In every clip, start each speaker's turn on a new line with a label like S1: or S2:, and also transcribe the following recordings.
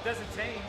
S1: doesn't change.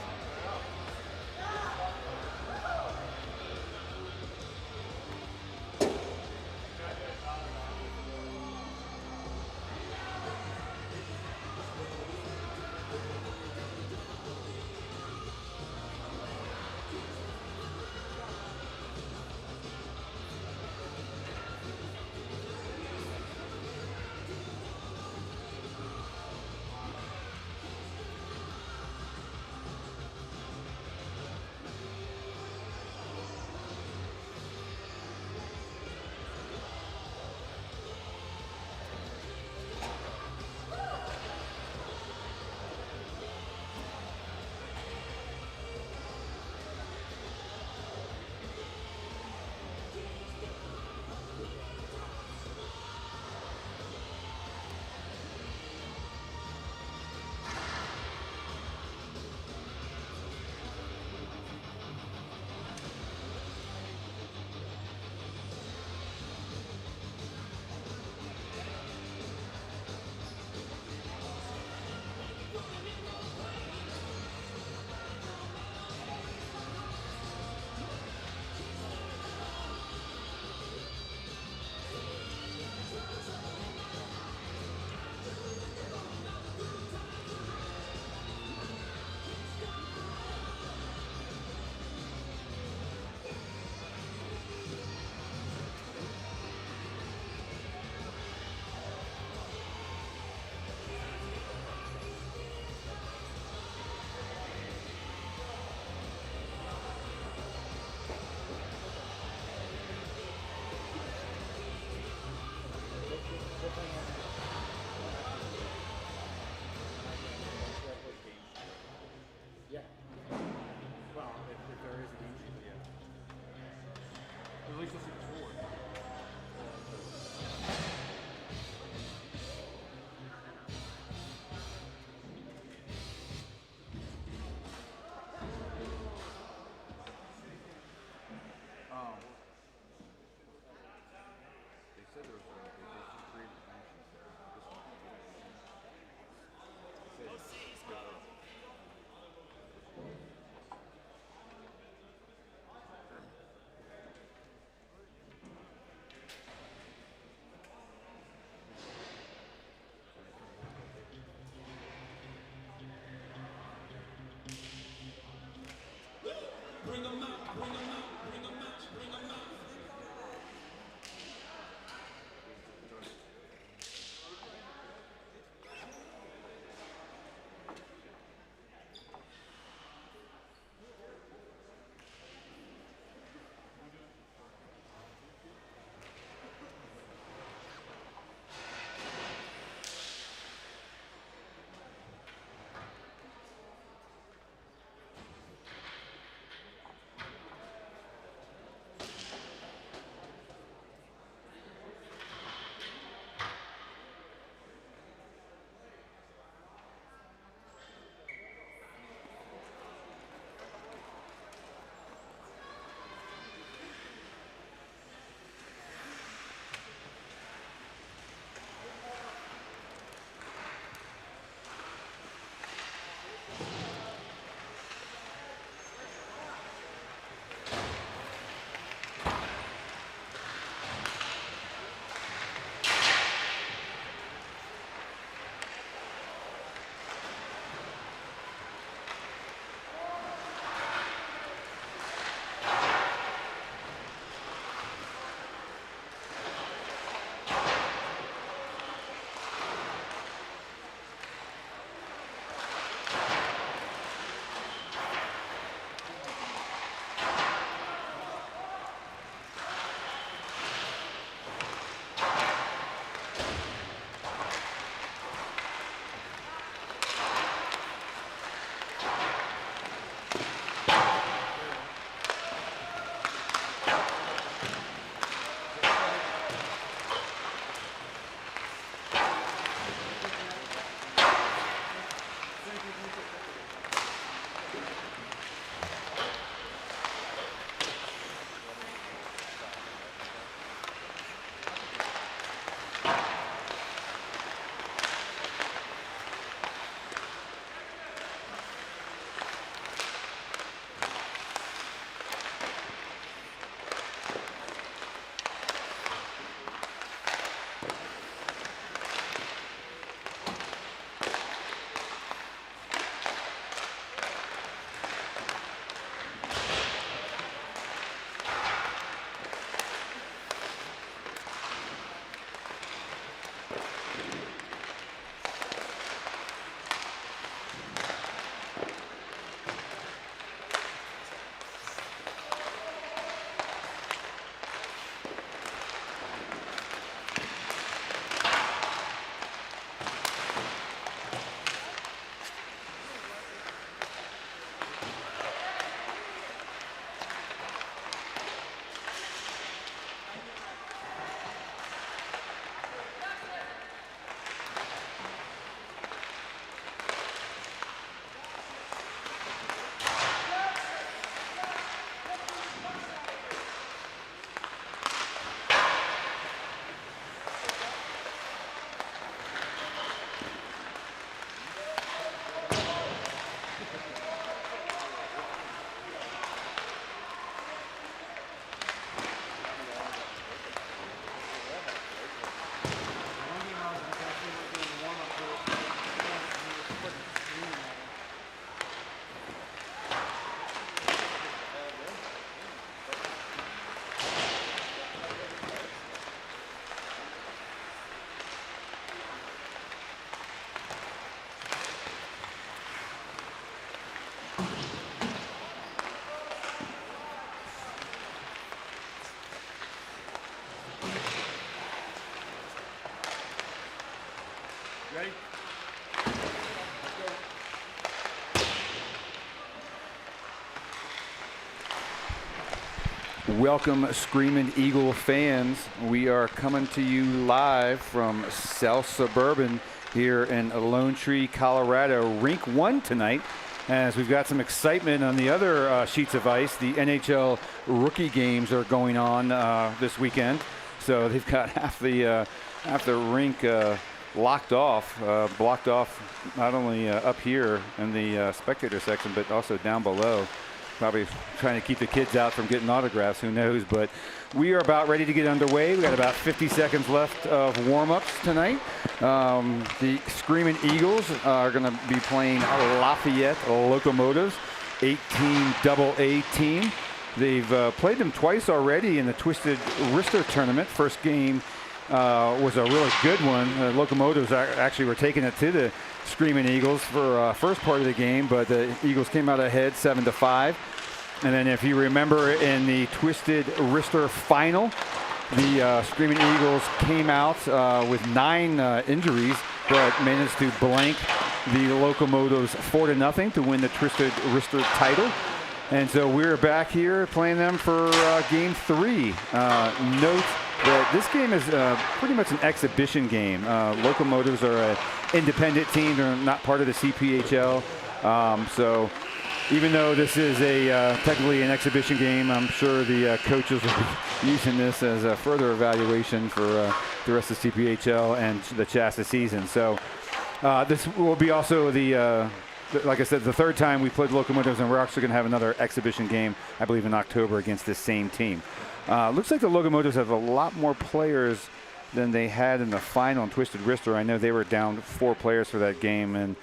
S1: Welcome, Screaming Eagle fans. We are coming to you live from South Suburban here in Lone Tree, Colorado. Rink 1 tonight, as we've got some excitement on the other sheets of ice. The NHL rookie games are going on this weekend, so they've got half the rink blocked off, not only up here in the spectator section, but also down below. Probably trying to keep the kids out from getting autographs, who knows. But we are about ready to get underway. We got about 50 seconds left of warm-ups tonight. The Screaming Eagles are going to be playing Lafayette Locomotives, 18 AA team. They've played them twice already in the Twisted Wrister tournament. First game was a really good one. The Locomotives actually were taking it to the Screaming Eagles for first part of the game, but the Eagles came out ahead 7-5. And then if you remember in the Twisted Wrister final, the Screaming Eagles came out with 9 injuries, but managed to blank the Locomotives 4-0 to win the Twisted Wrister title. And so we're back here playing them for game 3. Note that this game is pretty much an exhibition game. Locomotives are an independent team. They're not part of the CPHL. So even though this is technically an exhibition game, I'm sure the coaches will be using this as a further evaluation for the rest of the CPHL and the Shasta season. So this will be also like I said, the third time we played Locomotives, and we're actually going to have another exhibition game, I believe, in October against this same team. Looks like the Locomotives have a lot more players than they had in the final in Twisted Wrister. I know they were down 4 players for that game, and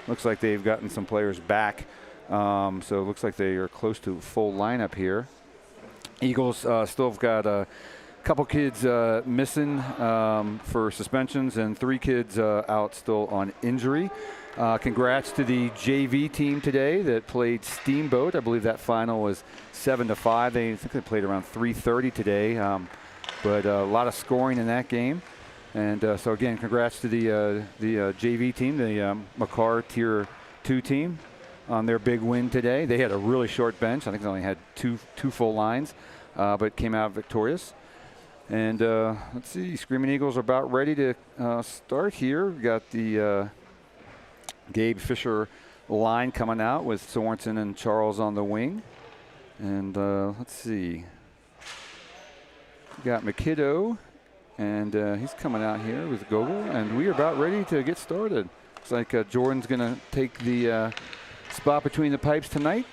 S1: looks like they've gotten some players back. So it looks like they are close to full lineup here. Eagles still have got a couple kids missing for suspensions, and 3 kids out still on injury. Congrats to the JV team today that played Steamboat. I believe that final was 7-5. I think they played around 3:30 today, but a lot of scoring in that game. And so again, congrats to the JV team, the McCarr Tier 2 team, on their big win today. They had a really short bench. I think they only had two full lines, but came out victorious. And let's see, Screaming Eagles are about ready to start here. We've got the Gabe Fisher line coming out with Sorensen and Charles on the wing. And let's see. We got McKinnon, and he's coming out here with Gogol. And we are about ready to get started. Looks like Jordan's going to take the spot between the pipes tonight.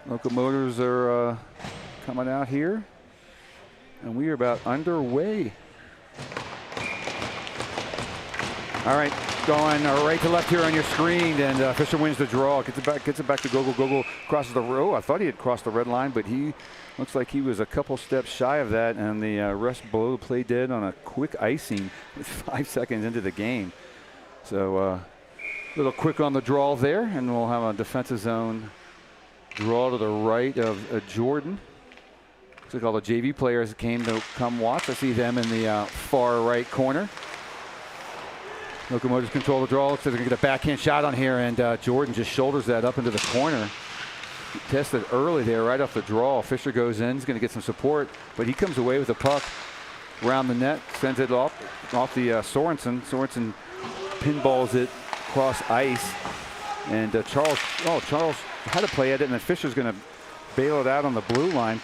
S1: Locomotives are coming out here. And we are about underway. All right. Going right to left here on your screen, and Fisher wins the draw. Gets it back to Gogol. Gogol crosses the row. I thought he had crossed the red line, but he looks like he was a couple steps shy of that, and the rest below the play dead on a quick icing with 5 seconds into the game. So a little quick on the draw there, and we'll have a defensive zone draw to the right of Jordan. Looks like all the JV players came to come watch. I see them in the far right corner. Locomotives control the draw. Looks like they're going to get a backhand shot on here, and Jordan just shoulders that up into the corner. He tested early there right off the draw. Fisher goes in. He's going to get some support, but he comes away with the puck around the net, sends it off the Sorensen. Sorensen pinballs it across ice, and Charles had to play at it, and then Fisher's going to bail it out on the blue line,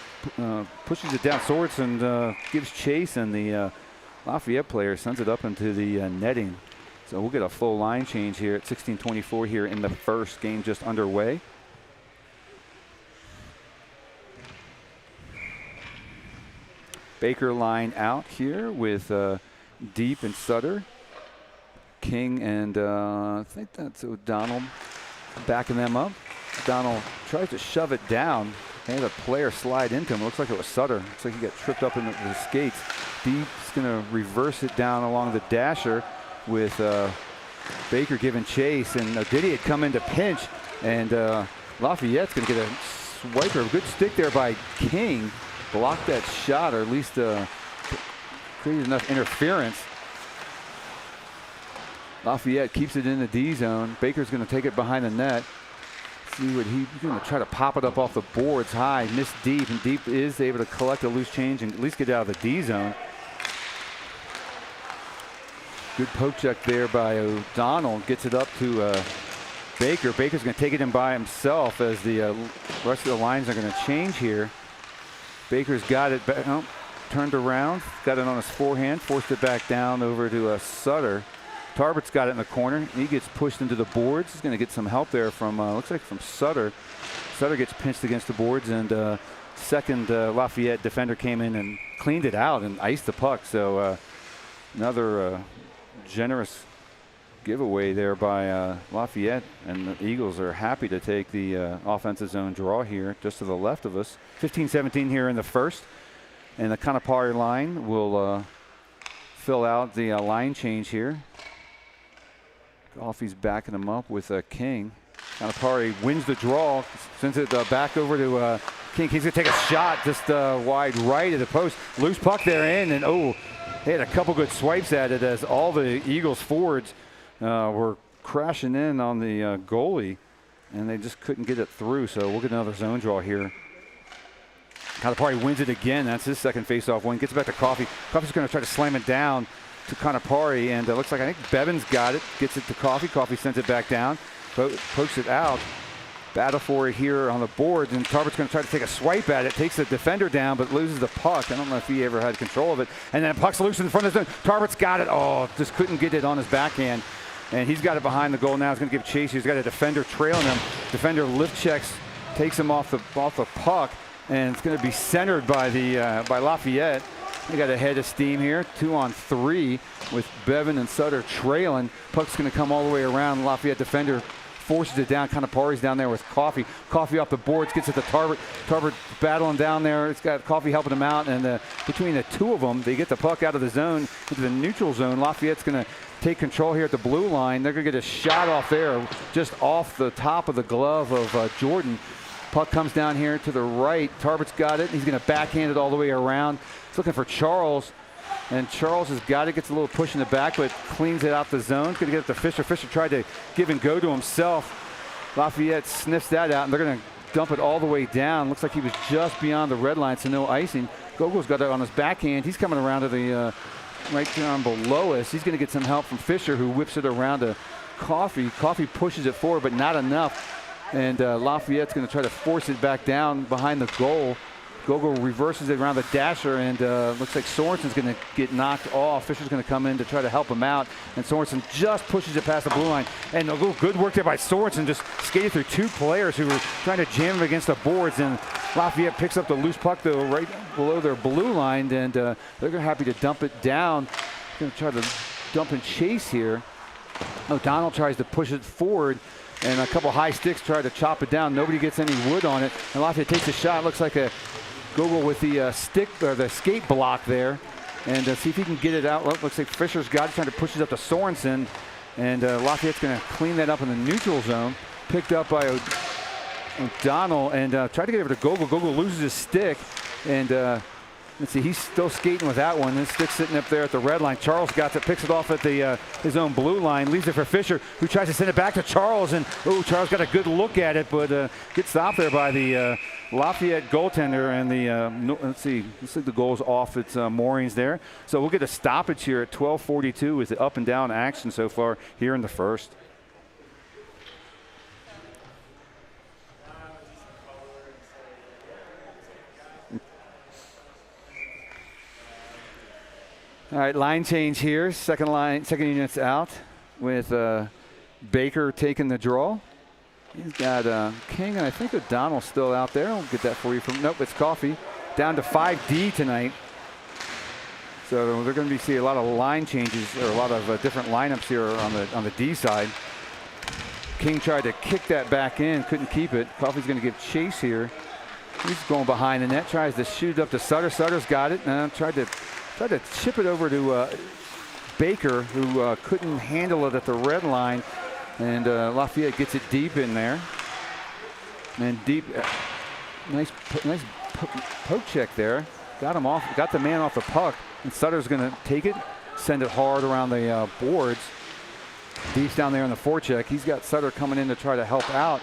S1: pushes it down. Sorensen gives chase, and the Lafayette player sends it up into the netting. So we'll get a full line change here at 16:24 here in the first game just underway. Baker line out here with Deep and Sutter. King and I think that's O'Donnell backing them up. O'Donnell tries to shove it down. Had a player slide into him. Looks like it was Sutter. Looks like he got tripped up in the skates. Deep's going to reverse it down along the dasher, with Baker giving chase, and Diddy had come in to pinch, and Lafayette's going to get a swiper. A good stick there by King. Blocked that shot, or at least created enough interference. Lafayette keeps it in the D zone. Baker's going to take it behind the net. See what he's going to try to pop it up off the boards high, miss deep, and deep is able to collect a loose change and at least get out of the D zone. Good poke check there by O'Donnell. Gets it up to Baker. Baker's going to take it in by himself as the rest of the lines are going to change here. Baker's got it back, turned around, got it on his forehand, forced it back down over to Sutter. Tarbert's got it in the corner. He gets pushed into the boards. He's going to get some help there from, looks like from Sutter. Sutter gets pinched against the boards, and second Lafayette defender came in and cleaned it out and iced the puck. So another generous giveaway there by Lafayette, and the Eagles are happy to take the offensive zone draw here just to the left of us. 15-17 here in the first, and the Kanapari line will fill out the line change here. Coffey's backing him up with King. Kanapari wins the draw, sends it back over to King. He's going to take a shot just wide right of the post. Loose puck there in, and they had a couple good swipes at it as all the Eagles forwards were crashing in on the goalie, and they just couldn't get it through. So we'll get another zone draw here. Kanapari wins it again. That's his second faceoff win. Gets it back to Coffey. Coffey's going to try to slam it down to Kanapari, and it looks like I think Bevan's got it. Gets it to Coffey. Coffey sends it back down, pokes it out. Battle for it here on the boards, and Tarbert's going to try to take a swipe at it. Takes the defender down, but loses the puck. I don't know if he ever had control of it. And then puck's loose in front of the zone. Tarbert's got it. Just couldn't get it on his backhand. And he's got it behind the goal now. He's going to give chase. He's got a defender trailing him. Defender lift checks, takes him off the puck, and it's going to be centered by by Lafayette. They got a head of steam here. 2-on-3 with Bevan and Sutter trailing. Puck's going to come all the way around. Lafayette defender forces it down. Kanapari's down there with Coffey. Coffey off the boards, gets it to Tarbert. Tarbert battling down there. It's got Coffey helping him out, and between the two of them, they get the puck out of the zone into the neutral zone. Lafayette's going to take control here at the blue line. They're going to get a shot off there, just off the top of the glove of Jordan. Puck comes down here to the right. Tarbert's got it. He's going to backhand it all the way around. He's looking for Charles, and Charles has got it. Gets a little push in the back, but cleans it out the zone. He's going to get it to Fisher. Fisher tried to give and go to himself. Lafayette sniffs that out, and they're going to dump it all the way down. Looks like he was just beyond the red line, so no icing. Gogo's got it on his backhand. He's coming around to the right down below us. He's going to get some help from Fisher, who whips it around to Coffey. Coffey pushes it forward, but not enough. And Lafayette's going to try to force it back down behind the goal. Gogo reverses it around the dasher, and looks like Sorensen's going to get knocked off. Fisher's going to come in to try to help him out, and Sorensen just pushes it past the blue line. And a little good work there by Sorensen, just skated through two players who were trying to jam him against the boards. And Lafayette picks up the loose puck, though, right below their blue line, and they're happy to dump it down. Going to try to dump and chase here. O'Donnell tries to push it forward, and a couple high sticks try to chop it down. Nobody gets any wood on it, and Lafayette takes a shot. Looks like a Gogo with the stick or the skate block there, and see if he can get it out. Looks like Fisher's got it, trying to push it up to Sorensen, and Lafayette's going to clean that up in the neutral zone. Picked up by O'Donnell, and tried to get over to Gogo. Gogo loses his stick, and let's see, he's still skating with that one. His stick's sitting up there at the red line. Charles got it, picks it off at the his own blue line, leaves it for Fisher, who tries to send it back to Charles, and Charles got a good look at it, but gets stopped there by the Lafayette goaltender, and the let's see, looks like the goal's off its moorings there. So we'll get a stoppage here at 12:42 with the up and down action so far here in the first. All right, line change here. Second unit's out with Baker taking the draw. He's got King, and I think O'Donnell's still out there. I'll get that for you from, nope, it's Coffey. Down to 5D tonight. So they're going to see a lot of line changes, or a lot of different lineups here on the D side. King tried to kick that back in, couldn't keep it. Coffey's going to give chase here. He's going behind the net, tries to shoot it up to Sutter. Sutter's got it, and tried to chip it over to Baker, who couldn't handle it at the red line, and Lafayette gets it deep in there. And deep, nice poke check there. Got him off, got the man off the puck, and Sutter's going to take it, send it hard around the boards. Deep's down there on the forecheck. He's got Sutter coming in to try to help out.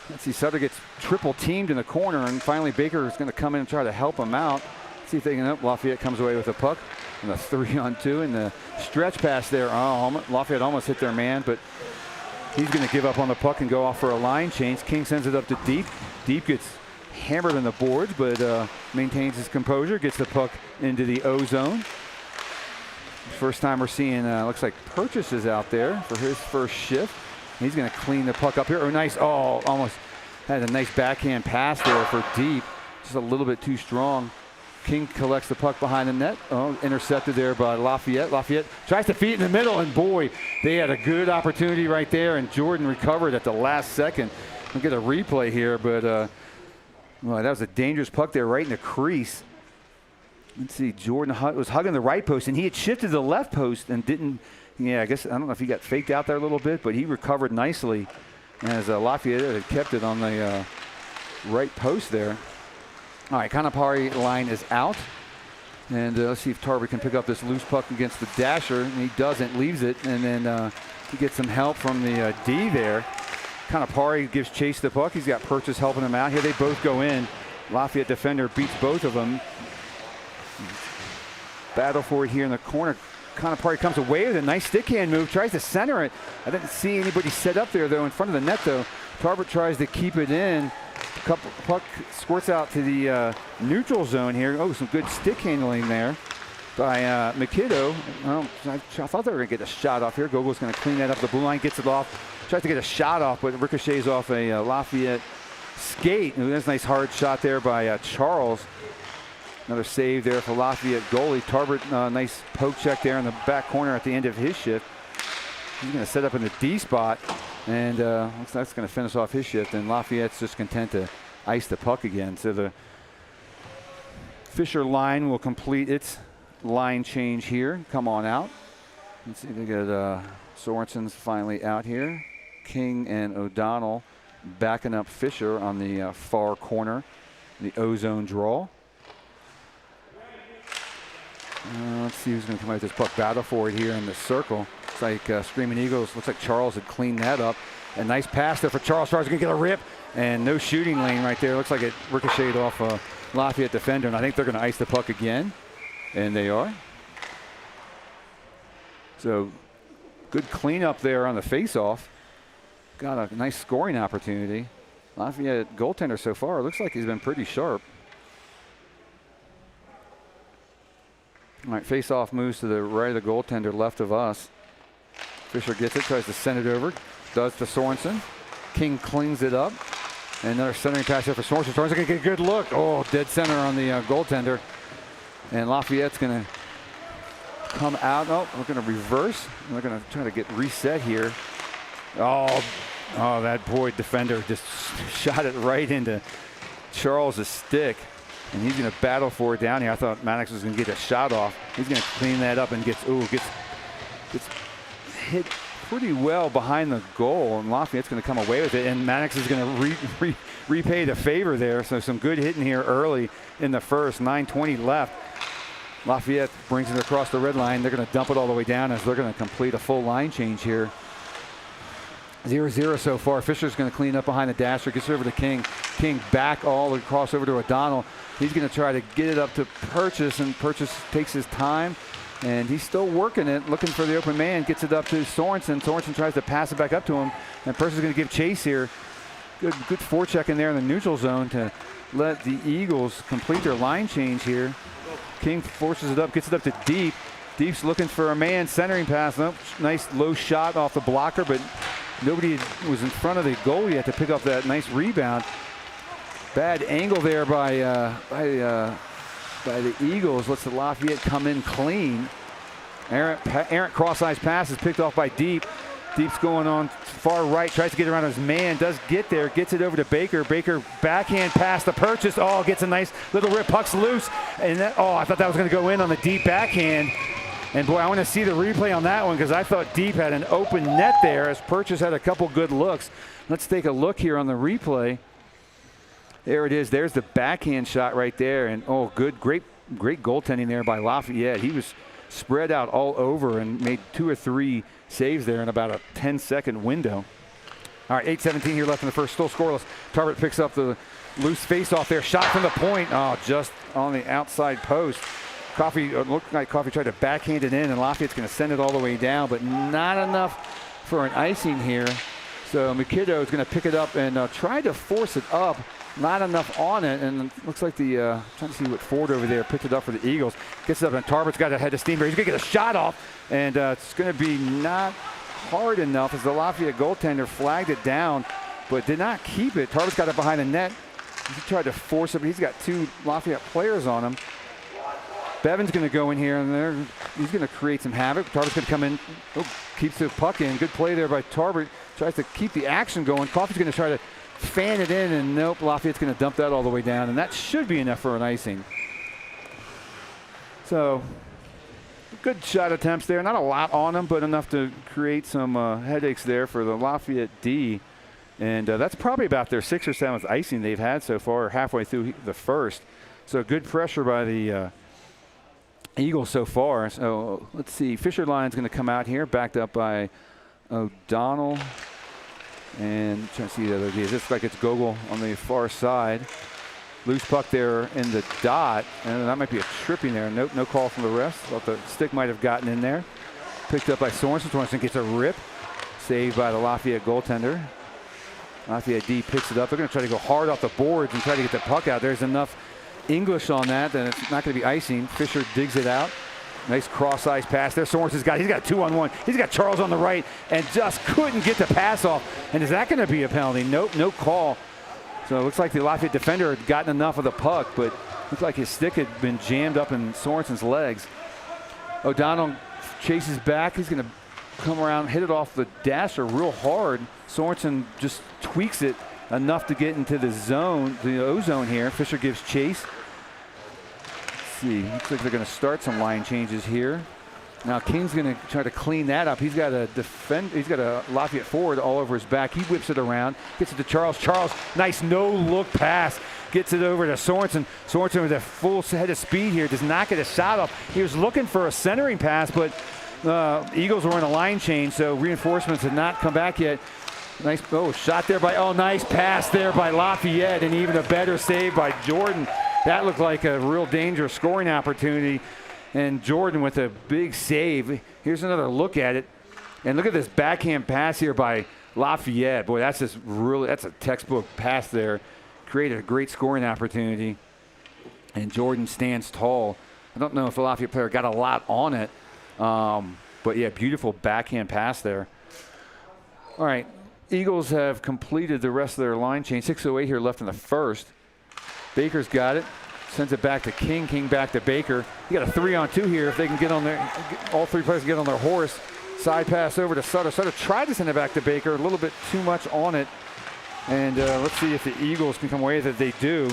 S1: Let's see, Sutter gets triple teamed in the corner, and finally Baker is going to come in and try to help him out. See if they can help. Lafayette comes away with the puck. And a 3-on-2 and the stretch pass there. Oh, Lafayette almost hit their man, but he's going to give up on the puck and go off for a line change. King sends it up to Deep. Deep gets hammered in the boards, but maintains his composure, gets the puck into the O zone. First time we're seeing, looks like Purchase is out there for his first shift. He's going to clean the puck up here. Oh, nice. Oh, almost had a nice backhand pass there for Deep. Just a little bit too strong. King collects the puck behind the net. Oh, intercepted there by Lafayette. Lafayette tries to feed it in the middle, and boy, they had a good opportunity right there, and Jordan recovered at the last second. We'll get a replay here, but well, that was a dangerous puck there right in the crease. Let's see, Jordan was hugging the right post, and he had shifted to the left post and didn't, yeah, I guess, I don't know if he got faked out there a little bit, but he recovered nicely as Lafayette had kept it on the right post there. All right, Kanapari line is out. And let's see if Tarver can pick up this loose puck against the dasher. And he doesn't, leaves it. And then he gets some help from the D there. Kanapari gives chase to the puck. He's got Purchase helping him out here. They both go in. Lafayette defender beats both of them. Battle for it here in the corner. Kanapari comes away with a nice stick hand move. Tries to center it. I didn't see anybody set up there, though, in front of the net, though. Tarver tries to keep it in. Puck squirts out to the neutral zone here. Oh, some good stick handling there by MacKinnon. Well, I thought they were going to get a shot off here. Gogol's going to clean that up. The blue line gets it off. Tries to get a shot off, but ricochets off a Lafayette skate. Ooh, that's a nice hard shot there by Charles. Another save there for Lafayette goalie. Tarbert, nice poke check there in the back corner at the end of his shift. He's going to set up in the D spot. And that's going to finish off his shift, and Lafayette's just content to ice the puck again. So the Fisher line will complete its line change here. Come on out. Let's see, they got Sorensen's finally out here. King and O'Donnell backing up Fisher on the far corner, the O-zone draw. Let's see who's going to come out with this puck. Battle for it here in the circle. Looks like Screaming Eagles, looks like Charles had cleaned that up. A nice pass there for Charles. Charles going to get a rip, and no shooting lane right there. Looks like it ricocheted off a Lafayette defender, and I think they're going to ice the puck again, and they are. So good cleanup there on the face-off. Got a nice scoring opportunity. Lafayette goaltender so far, looks like he's been pretty sharp. All right, face-off moves to the right of the goaltender, left of us. Fisher gets it, tries to send it over, does to Sorensen. King cleans it up. And another centering pass there for Sorensen. Sorensen going to get a good look. Oh, dead center on the goaltender. And Lafayette's going to come out. Oh, we're going to reverse. We're going to try to get reset here. Oh, that boy defender just shot it right into Charles' stick. And he's going to battle for it down here. I thought Maddox was going to get a shot off. He's going to clean that up and gets hit pretty well behind the goal, and Lafayette's going to come away with it, and Maddox is going to repay the favor there. So some good hitting here early in the first. 9:20 left. Lafayette brings it across the red line. They're going to dump it all the way down as they're going to complete a full line change here. 0-0 so far. Fisher's going to clean up behind the dasher, gets it over to King. King back all across over to O'Donnell. He's going to try to get it up to Purchase, and Purchase takes his time. And he's still working it, looking for the open man, gets it up to Sorensen. Sorensen tries to pass it back up to him, and Purchase is going to give chase here. Good forecheck in there in the neutral zone to let the Eagles complete their line change here. King forces it up, gets it up to Deep. Deep's looking for a man, centering pass. Nope. Nice low shot off the blocker, but nobody was in front of the goal yet to pick up that nice rebound. Bad angle there by the Eagles. Lets the Lafayette come in clean. Errant cross-ice pass is picked off by Deep. Deep's going on far right, tries to get around his man, does get there, gets it over to Baker. Baker backhand pass to Purchase. Oh, gets a nice little rip, puck's loose. And that, I thought that was going to go in on the Deep backhand. And boy, I want to see the replay on that one, because I thought Deep had an open net there as Purchase had a couple good looks. Let's take a look here on the replay. There it is. There's the backhand shot right there. And great goaltending there by Lafayette. He was spread out all over and made 2 or 3 saves there in about a 10-second window. All right, 8:17 here left in the first, still scoreless. Tarbert picks up the loose face-off there, shot from the point. Oh, just on the outside post. Coffee, looked like Coffee tried to backhand it in, and Lafayette's going to send it all the way down, but not enough for an icing here. So MacKinnon is going to pick it up and try to force it up. Not enough on it, and it looks like the, trying to see what Ford over there picked it up for the Eagles. Gets it up, and Tarbert's got a head of steam here. He's going to get a shot off, and it's going to be not hard enough as the Lafayette goaltender flagged it down, but did not keep it. Tarbert's got it behind the net. He tried to force it, but he's got 2 Lafayette players on him. Bevan's going to go in here, and he's going to create some havoc. Tarbert's going to come in, keeps the puck in. Good play there by Tarbert. Tries to keep the action going. Coffey's going to try to fan it in, and nope, Lafayette's going to dump that all the way down, and that should be enough for an icing. So, good shot attempts there. Not a lot on them, but enough to create some headaches there for the Lafayette D. And that's probably about their 6th or 7th icing they've had so far, halfway through the first. So good pressure by the Eagles so far. So let's see, Fisher Line's going to come out here, backed up by O'Donnell. And trying to see the other Ds. It looks like it's Gogol on the far side. Loose puck there in the dot, and that might be a tripping there. Nope, no call from the refs. Thought the stick might have gotten in there. Picked up by Sorensen. Sorensen gets a rip. Saved by the Lafayette goaltender. Lafayette D picks it up. They're going to try to go hard off the boards and try to get the puck out. There's enough English on that, then it's not going to be icing. Fisher digs it out. Nice cross-ice pass there. Sorensen's got, he's got 2-on-1. He's got Charles on the right and just couldn't get the pass off. And is that going to be a penalty? Nope, no call. So it looks like the Lafayette defender had gotten enough of the puck, but looked like his stick had been jammed up in Sorensen's legs. O'Donnell chases back. He's going to come around, hit it off the dasher real hard. Sorensen just tweaks it enough to get into the zone, the O-zone here. Fisher gives chase. See, looks like they're going to start some line changes here. Now King's going to try to clean that up. He's got a Lafayette forward all over his back. He whips it around, gets it to Charles. Charles, nice no-look pass, gets it over to Sorensen. Sorensen with a full head of speed here does not get a shot off. He was looking for a centering pass, but Eagles were in a line change, so reinforcements had not come back yet. Nice shot there by, nice pass there by Lafayette, and even a better save by Jordan. That looked like a real dangerous scoring opportunity. And Jordan with a big save. Here's another look at it. And look at this backhand pass here by Lafayette. Boy, that's a textbook pass there. Created a great scoring opportunity. And Jordan stands tall. I don't know if the Lafayette player got a lot on it. But yeah, beautiful backhand pass there. All right, Eagles have completed the rest of their line change. 6:08 here left in the first. Baker's got it. Sends it back to King. King back to Baker. You got a 3-on-2 here. If they can get on their, all 3 players can get on their horse. Side pass over to Sutter. Sutter tried to send it back to Baker. A little bit too much on it. And let's see if the Eagles can come away with it. They do.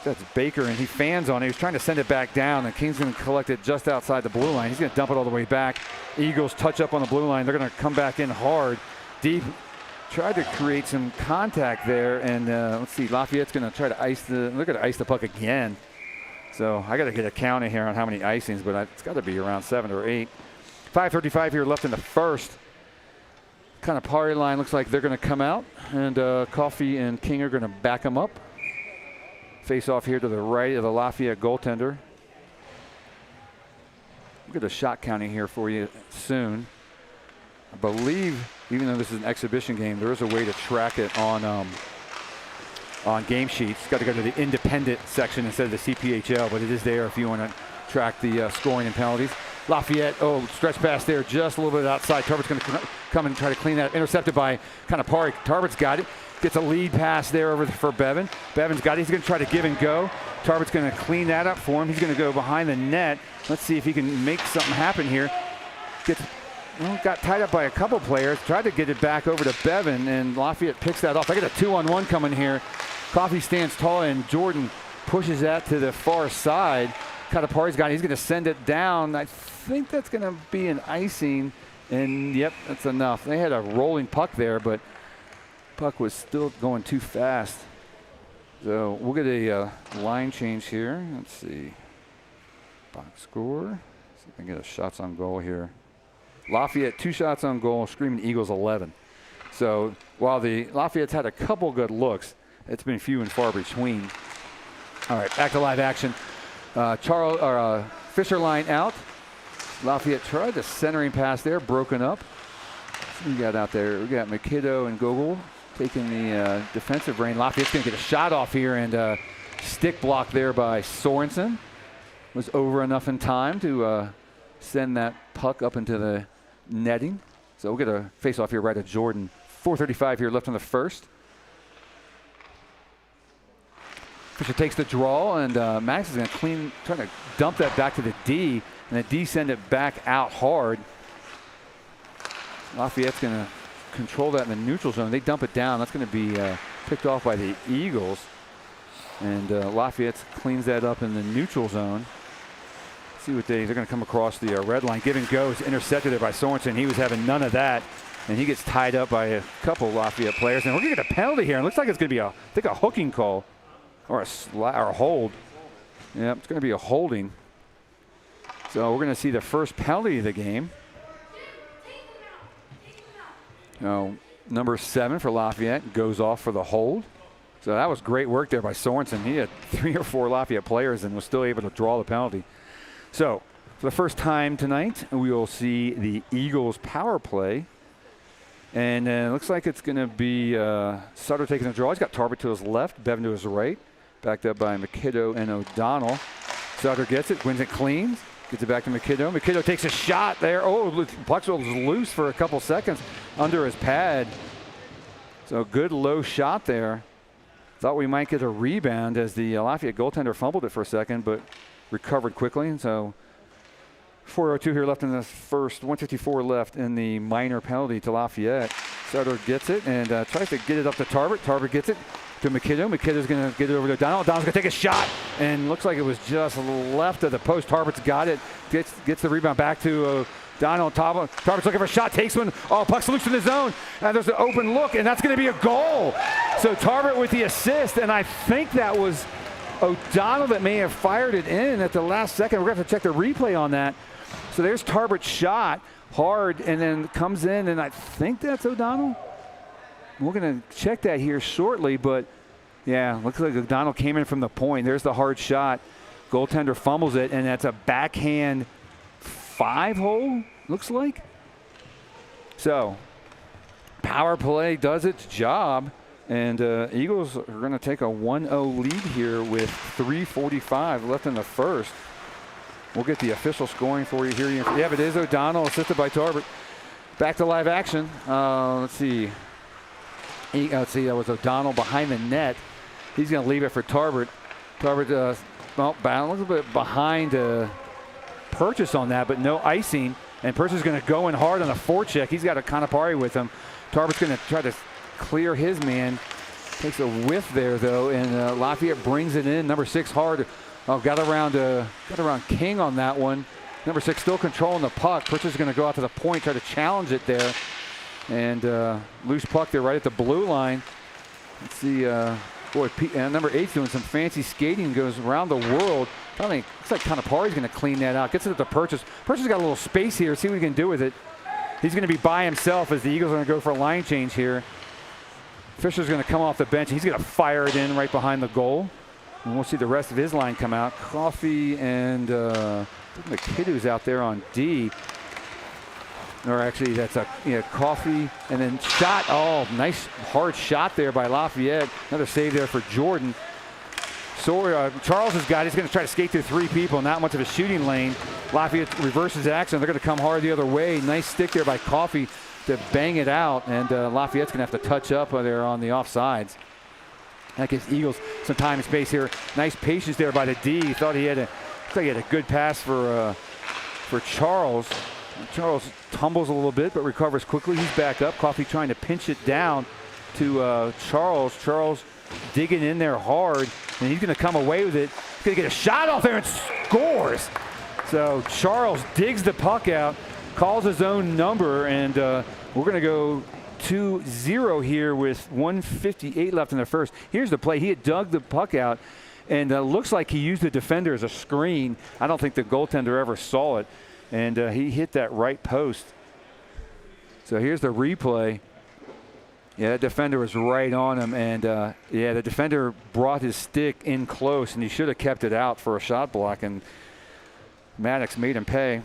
S1: That's Baker, and he fans on it. He was trying to send it back down, and King's going to collect it just outside the blue line. He's going to dump it all the way back. Eagles touch up on the blue line. They're going to come back in hard. Deep. Tried to create some contact there, and let's see, Lafayette's going to try to ice the puck again. So I got to get a count in here on how many icings, but it's got to be around 7 or 8. 5:35 here left in the first. Kind of party line looks like they're going to come out, and Coffey and King are going to back them up. Face off here to the right of the Lafayette goaltender. We'll get a shot counting here for you soon. I believe, even though this is an exhibition game, there is a way to track it on game sheets. Got to go to the independent section instead of the CPHL, but it is there if you want to track the scoring and penalties. Lafayette, stretch pass there, just a little bit outside. Tarbert's going to come and try to clean that. Intercepted by kind of Park. Tarbert's got it. Gets a lead pass there over for Bevan. Bevan's got it. He's going to try to give and go. Tarbert's going to clean that up for him. He's going to go behind the net. Let's see if he can make something happen here. Got tied up by a couple players. Tried to get it back over to Bevan, and Lafayette picks that off. I got a 2-on-1 coming here. Coffey stands tall, and Jordan pushes that to the far side. Katapari's got it. He's going to send it down. I think that's going to be an icing, and yep, that's enough. They had a rolling puck there, but puck was still going too fast. So we'll get a line change here. Let's see. Box score. I get a shots on goal here. Lafayette 2 shots on goal, Screaming Eagles 11. So while the Lafayette's had a couple good looks, it's been few and far between. All right, back to live action. Fisher line out. Lafayette tried the centering pass there, broken up. We got out there. We got MacKinnon and Gogol taking the defensive rein. Lafayette's going to get a shot off here, and stick block there by Sorensen. Was over enough in time to send that puck up into the netting. So we'll get a face-off here right at Jordan. 4:35 here left in the first. Fisher takes the draw, and Max is going to trying to dump that back to the D, and the D send it back out hard. Lafayette's going to control that in the neutral zone. They dump it down. That's going to be picked off by the Eagles. And Lafayette cleans that up in the neutral zone. See what they're going to come across the red line. Give and go is intercepted there by Sorensen. He was having none of that. And he gets tied up by a couple Lafayette players. And we're going to get a penalty here. It looks like it's going to be I think a hooking call or a hold. Yeah, it's going to be a holding. So we're going to see the first penalty of the game. Number 7 for Lafayette goes off for the hold. So that was great work there by Sorensen. He had 3 or 4 Lafayette players and was still able to draw the penalty. So for the first time tonight, we will see the Eagles power play. And it looks like it's going to be Sutter taking the draw. He's got Tarbert to his left, Bevan to his right, backed up by MacKinnon and O'Donnell. Sutter gets it, wins it clean, gets it back to MacKinnon. MacKinnon takes a shot there. Oh, puck was loose for a couple seconds under his pad. So good low shot there. Thought we might get a rebound as the Lafayette goaltender fumbled it for a second, but recovered quickly. And so 4:02 here left in the first, 1:54 left in the minor penalty to Lafayette. Sutter gets it and tries to get it up to Tarbert. Tarbert gets it to MacKinnon. MacKinnon's going to get it over to O'Donnell. O'Donnell's going to take a shot, and looks like it was just left of the post. Tarbert's got it, gets the rebound back to O'Donnell. Tarbert's looking for a shot, takes one. Oh, puck's loose in the zone, and there's an open look, and that's going to be a goal. So Tarbert with the assist, and I think that was O'Donnell that may have fired it in at the last second. We're going to have to check the replay on that. So there's Tarbert's shot, hard, and then comes in, and I think that's O'Donnell. We're going to check that here shortly, but yeah, looks like O'Donnell came in from the point. There's the hard shot. Goaltender fumbles it, and that's a backhand 5-hole, looks like. So power play does its job, and Eagles are going to take a 1-0 lead here with 3:45 left in the first. We'll get the official scoring for you here. Yeah, it is O'Donnell, assisted by Tarbert. Back to live action. Let's see. That was O'Donnell behind the net. He's going to leave it for Tarbert. Tarbert, a little bit behind Purchase on that, but no icing. And Purchase is going to go in hard on a forecheck. He's got a Kanapari with him. Tarbert's going to try to clear his man. Takes a whiff there, though, and Lafayette brings it in. Number 6 hard. Got around King on that one. Number 6 still controlling the puck. Purchase is going to go out to the point, try to challenge it there. And loose puck there right at the blue line. Let's see, number 8's doing some fancy skating, goes around the world. I think looks like Kanapari's going to clean that out. Gets it to Purchase. Purchase got a little space here. See what he can do with it. He's going to be by himself as the Eagles are going to go for a line change here. Fisher's going to come off the bench. He's going to fire it in right behind the goal. And we'll see the rest of his line come out. Coffee and MacKinnon's out there on D. Or actually, that's Coffee and then shot. Oh, nice hard shot there by Lafayette. Another save there for Jordan. So Charles has got. He's going to try to skate through 3 people. Not much of a shooting lane. Lafayette reverses action. They're going to come hard the other way. Nice stick there by Coffee to bang it out. And Lafayette's going to have to touch up there on the offsides. That gives Eagles some time and space here. Nice patience there by the D. Thought he had a good pass for Charles. Charles tumbles a little bit but recovers quickly. He's back up. Coffee trying to pinch it down to Charles. Charles digging in there hard, and he's going to come away with it. He's going to get a shot off there and scores. So Charles digs the puck out, calls his own number, and we're going to go 2-0 here with 1:58 left in the first. Here's the play. He had dug the puck out, and looks like he used the defender as a screen. I don't think the goaltender ever saw it. and he hit that right post. So here's the replay. Yeah, that defender was right on him, and yeah, the defender brought his stick in close, and he should have kept it out for a shot block, and Maddox made him pay.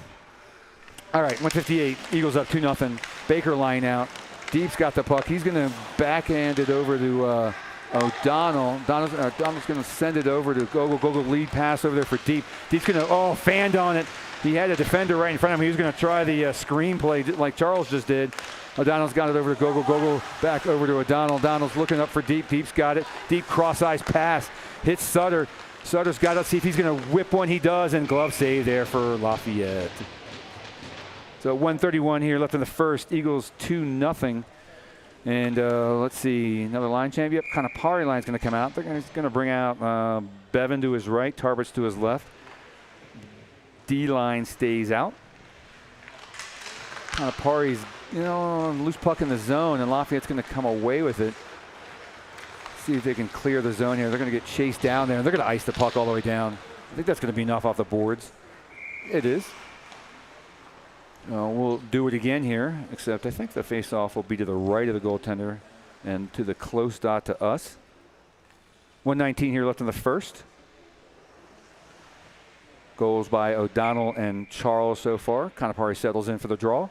S1: All right, 158, Eagles up 2-0. Baker line out. Deep's got the puck. He's going to backhand it over to O'Donnell. O'Donnell's going to send it over to Gogol. Lead pass over there for Deep. Deep's going to, fanned on it. He had a defender right in front of him. He was going to try the screen play like Charles just did. O'Donnell's got it over to Gogol. Gogol back over to O'Donnell. O'Donnell's looking up for Deep. Deep's got it. Deep cross-ice pass. Hits Sutter. Sutter's got to see if he's going to whip one. He does, and glove save there for Lafayette. So 1:31 here left in the first. Eagles 2-0. And let's see, another line change. Yep, kind of Party line's going to come out. They're going to bring out Bevan to his right, Tarbutt's to his left. D-line stays out. Kind of Party's, loose puck in the zone, and Lafayette's going to come away with it. See if they can clear the zone here. They're going to get chased down there, and they're going to ice the puck all the way down. I think that's going to be enough off the boards. It is. We'll do it again here, except I think the face-off will be to the right of the goaltender and to the close dot to us. 1:19 here left in the first. Goals by O'Donnell and Charles so far. Kanapari settles in for the draw.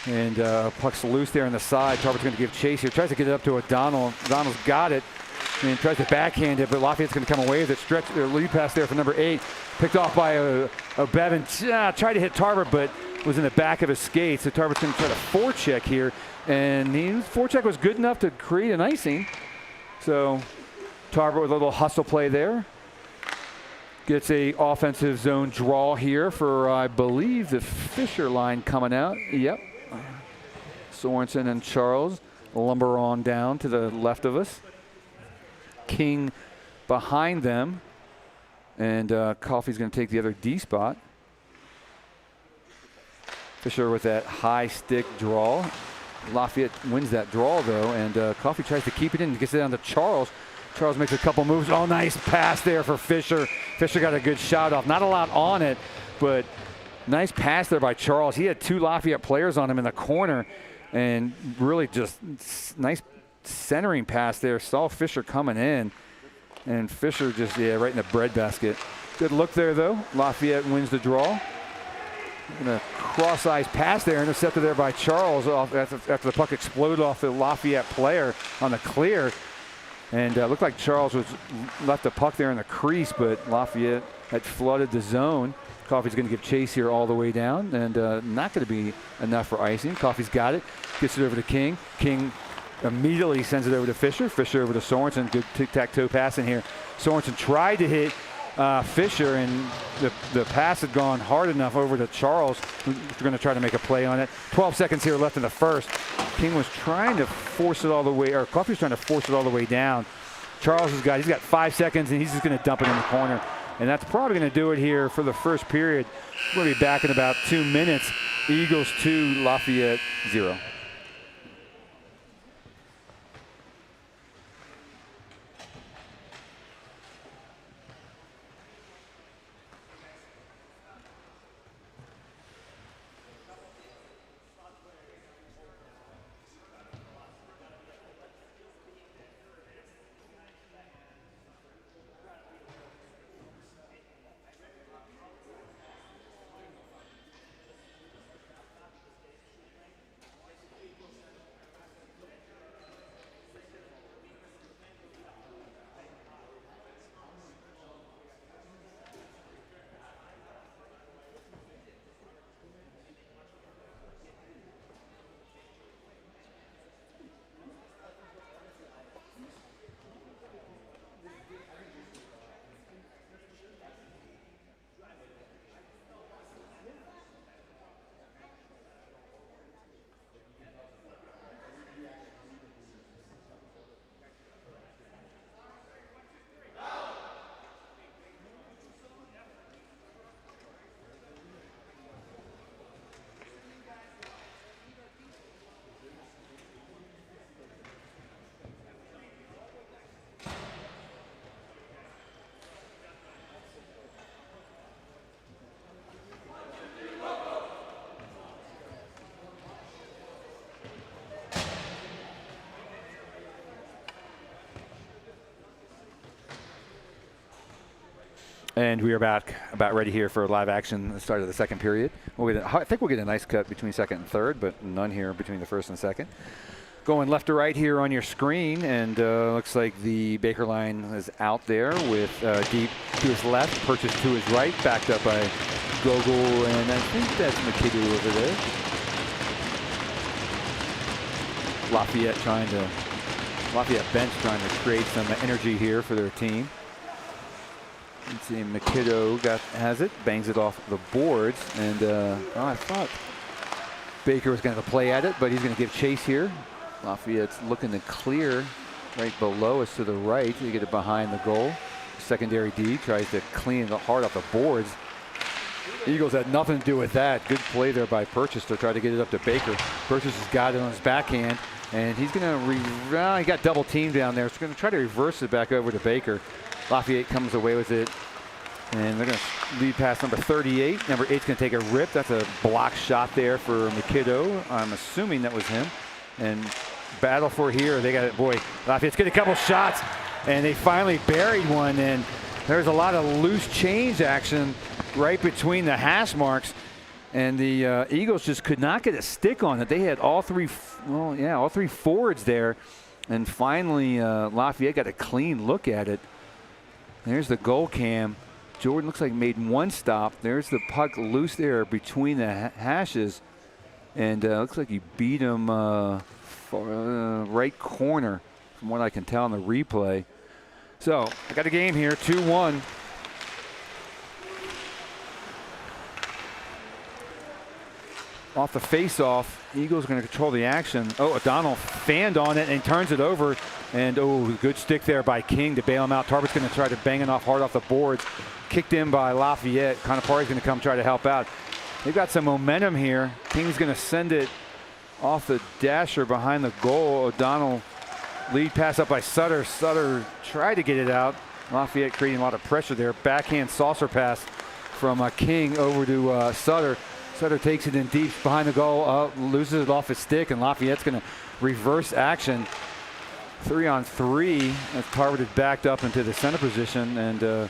S1: And puck's loose there on the side. Tarbutt's going to give chase here. Tries to get it up to O'Donnell. O'Donnell's got it and tries to backhand it, but Lafayette's going to come away with it. Stretch their lead pass there for number 8. Picked off by Bevan. Tried to hit Tarbutt, but was in the back of his skates. So Tarbutt's going to try to forecheck here. And his forecheck was good enough to create an icing. So Tarbutt with a little hustle play there. Gets a offensive zone draw here for, I believe, the Fisher line coming out. Yep. Sorensen and Charles lumber on down to the left of us. King behind them. And Coffey's going to take the other D spot. Fisher with that high stick draw. Lafayette wins that draw, though, and Coffey tries to keep it in. Gets it down to Charles. Charles makes a couple moves. Oh, nice pass there for Fisher. Fisher got a good shot off. Not a lot on it, but nice pass there by Charles. He had 2 Lafayette players on him in the corner, and really just nice centering pass there. Saw Fisher coming in, and Fisher just, right in the breadbasket. Good look there, though. Lafayette wins the draw. And a cross-ice pass there, intercepted there by Charles off after the puck exploded off the Lafayette player on the clear. And looked like Charles was left the puck there in the crease, but Lafayette had flooded the zone. Coffey's going to give chase here all the way down, and not going to be enough for icing. Coffey's got it, gets it over to King. King immediately sends it over to Fisher. Fisher over to Sorensen. Good tic-tac-toe pass in here. Sorensen tried to hit Fisher, and the pass had gone hard enough over to Charles. We're going to try to make a play on it. 12 seconds here left in the first. King was trying to force it all the way, or Coffey's trying to force it all the way down. Charles he's got 5 seconds, and he's just going to dump it in the corner. And that's probably going to do it here for the first period. We're going to be back in about 2 minutes. Eagles 2, Lafayette 0. And we are about ready here for live action at the start of the second period. I think we'll get a nice cut between second and third, but none here between the first and second. Going left to right here on your screen, and looks like the Baker line is out there with Deep to his left, Purchase to his right, backed up by Gogol, and I think that's MacKinnon over there. Lafayette bench trying to create some energy here for their team. Let's see, MacKinnon has it, bangs it off the boards, and I thought Baker was going to play at it, but he's going to give chase here. Lafayette's looking to clear right below us to the right to get it behind the goal. Secondary D tries to clean the hard off the boards. Eagles had nothing to do with that. Good play there by Purchase to try to get it up to Baker. Purchase has got it on his backhand, and he's going to he got double teamed down there. So he's going to try to reverse it back over to Baker. Lafayette comes away with it, and they're going to lead past number 38. Number 8's going to take a rip. That's a block shot there for MacKinnon. I'm assuming that was him. And battle for here. They got it. Boy, Lafayette's getting a couple shots, and they finally buried one. And there's a lot of loose change action right between the hash marks, and the Eagles just could not get a stick on it. They had all three forwards there, and finally Lafayette got a clean look at it. There's the goal cam. Jordan looks like made one stop. There's the puck loose there between the hashes, and looks like he beat him right corner from what I can tell in the replay. So I got a game here, 2-1. Off the face-off, Eagles are going to control the action. Oh, O'Donnell fanned on it and turns it over. And good stick there by King to bail him out. Tarbutt's going to try to bang it off hard off the boards. Kicked in by Lafayette. Conapari's going to come try to help out. They've got some momentum here. King's going to send it off the dasher behind the goal. O'Donnell lead pass up by Sutter. Sutter tried to get it out. Lafayette creating a lot of pressure there. Backhand saucer pass from King over to Sutter. Sutter takes it in deep behind the goal, loses it off his stick, and Lafayette's going to reverse action. 3-on-3 as Tarbert is backed up into the center position, and let's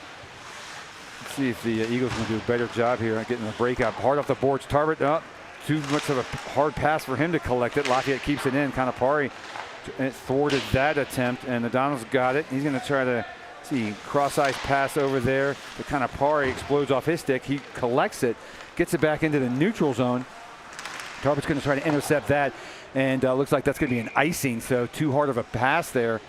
S1: see if the Eagles can do a better job here at getting the breakout. Hard off the boards, Tarbert, too much of a hard pass for him to collect it. Lafayette keeps it in. Conapari thwarted that attempt, and O'Donnell's got it. He's going to try to cross-ice pass over there. The Conapari explodes off his stick. He collects it, gets it back into the neutral zone. Tarbert's going to try to intercept that, and looks like that's going to be an icing, so too hard of a pass there.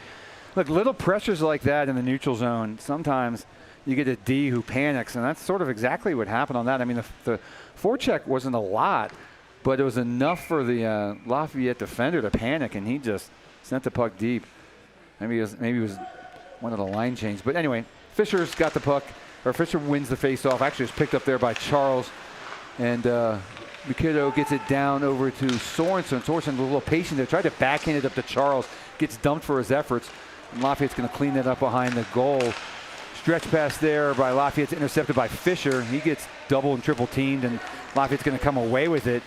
S1: Look, little pressures like that in the neutral zone, sometimes you get a D who panics, and that's sort of exactly what happened on that. I mean, the forecheck wasn't a lot, but it was enough for the Lafayette defender to panic, and he just sent the puck deep. Maybe it was one of the line changes. But anyway, Fisher's got the puck, or Fisher wins the face-off. Actually, it's picked up there by Charles, and MacKinnon gets it down over to Sorensen. Sorensen a little patient there, tried to backhand it up to Charles, gets dumped for his efforts. And Lafayette's going to clean that up behind the goal. Stretch pass there by Lafayette's intercepted by Fisher. He gets double and triple teamed, and Lafayette's going to come away with it.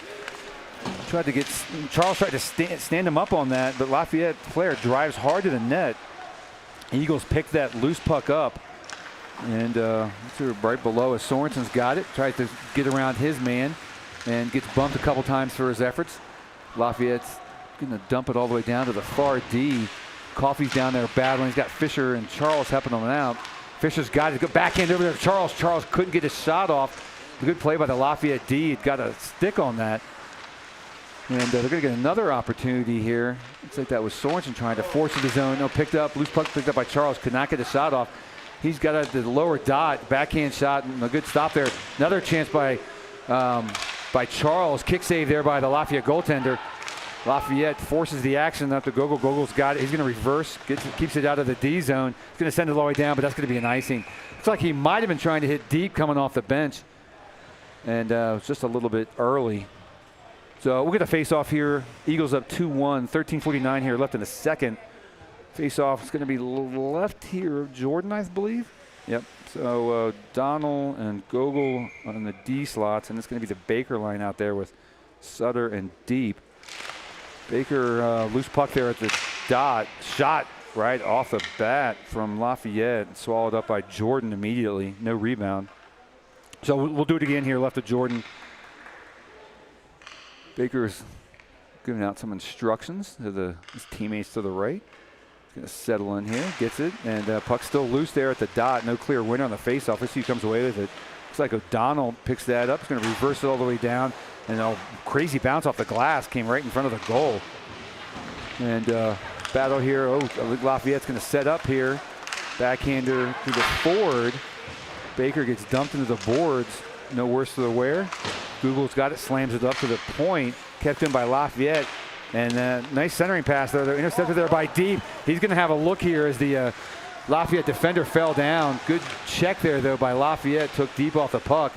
S1: Charles tried to stand him up on that, but Lafayette player drives hard to the net. Eagles pick that loose puck up, and right below us. Sorensen's got it, tries to get around his man, and gets bumped a couple times for his efforts. Lafayette's going to dump it all the way down to the far D. Coffey's down there battling. He's got Fisher and Charles helping him out. Fisher's got it. Go backhand over there to Charles. Charles couldn't get his shot off. A good play by the Lafayette D. He'd got a stick on that. And they're going to get another opportunity here. Looks like that was Sorensen trying to force it to zone. No, picked up. Loose puck picked up by Charles. Could not get a shot off. He's got the lower dot. Backhand shot and a good stop there. Another chance by Charles. Kick save there by the Lafayette goaltender. Lafayette forces the action up to Gogol. Gogol's got it. He's going to reverse. Keeps it out of the D zone. He's going to send it all the way down, but that's going to be an icing. Looks like he might have been trying to hit deep coming off the bench. And it was just a little bit early. So we'll get a face-off here. Eagles up 2-1. 13:49 here left in the second. Face-off is going to be left here of Jordan, I believe. Yep. So Donald and Gogol on the D slots, and it's going to be the Baker line out there with Sutter and Deep. Baker loose puck there at the dot. Shot right off the bat from Lafayette. Swallowed up by Jordan immediately. No rebound. So we'll do it again here, left to Jordan. Baker's giving out some instructions to his teammates to the right. He's going to settle in here, gets it, and puck's still loose there at the dot. No clear winner on the faceoff. Let's see who comes away with it. Looks like O'Donnell picks that up. He's going to reverse it all the way down, and a crazy bounce off the glass came right in front of the goal. And battle here. Oh, Lafayette's going to set up here. Backhander to the forward. Baker gets dumped into the boards. No worse for the wear. Google's got it, slams it up to the point. Kept in by Lafayette. And nice centering pass there. They're intercepted there by Deep. He's going to have a look here as the Lafayette defender fell down. Good check there, though, by Lafayette. Took Deep off the puck.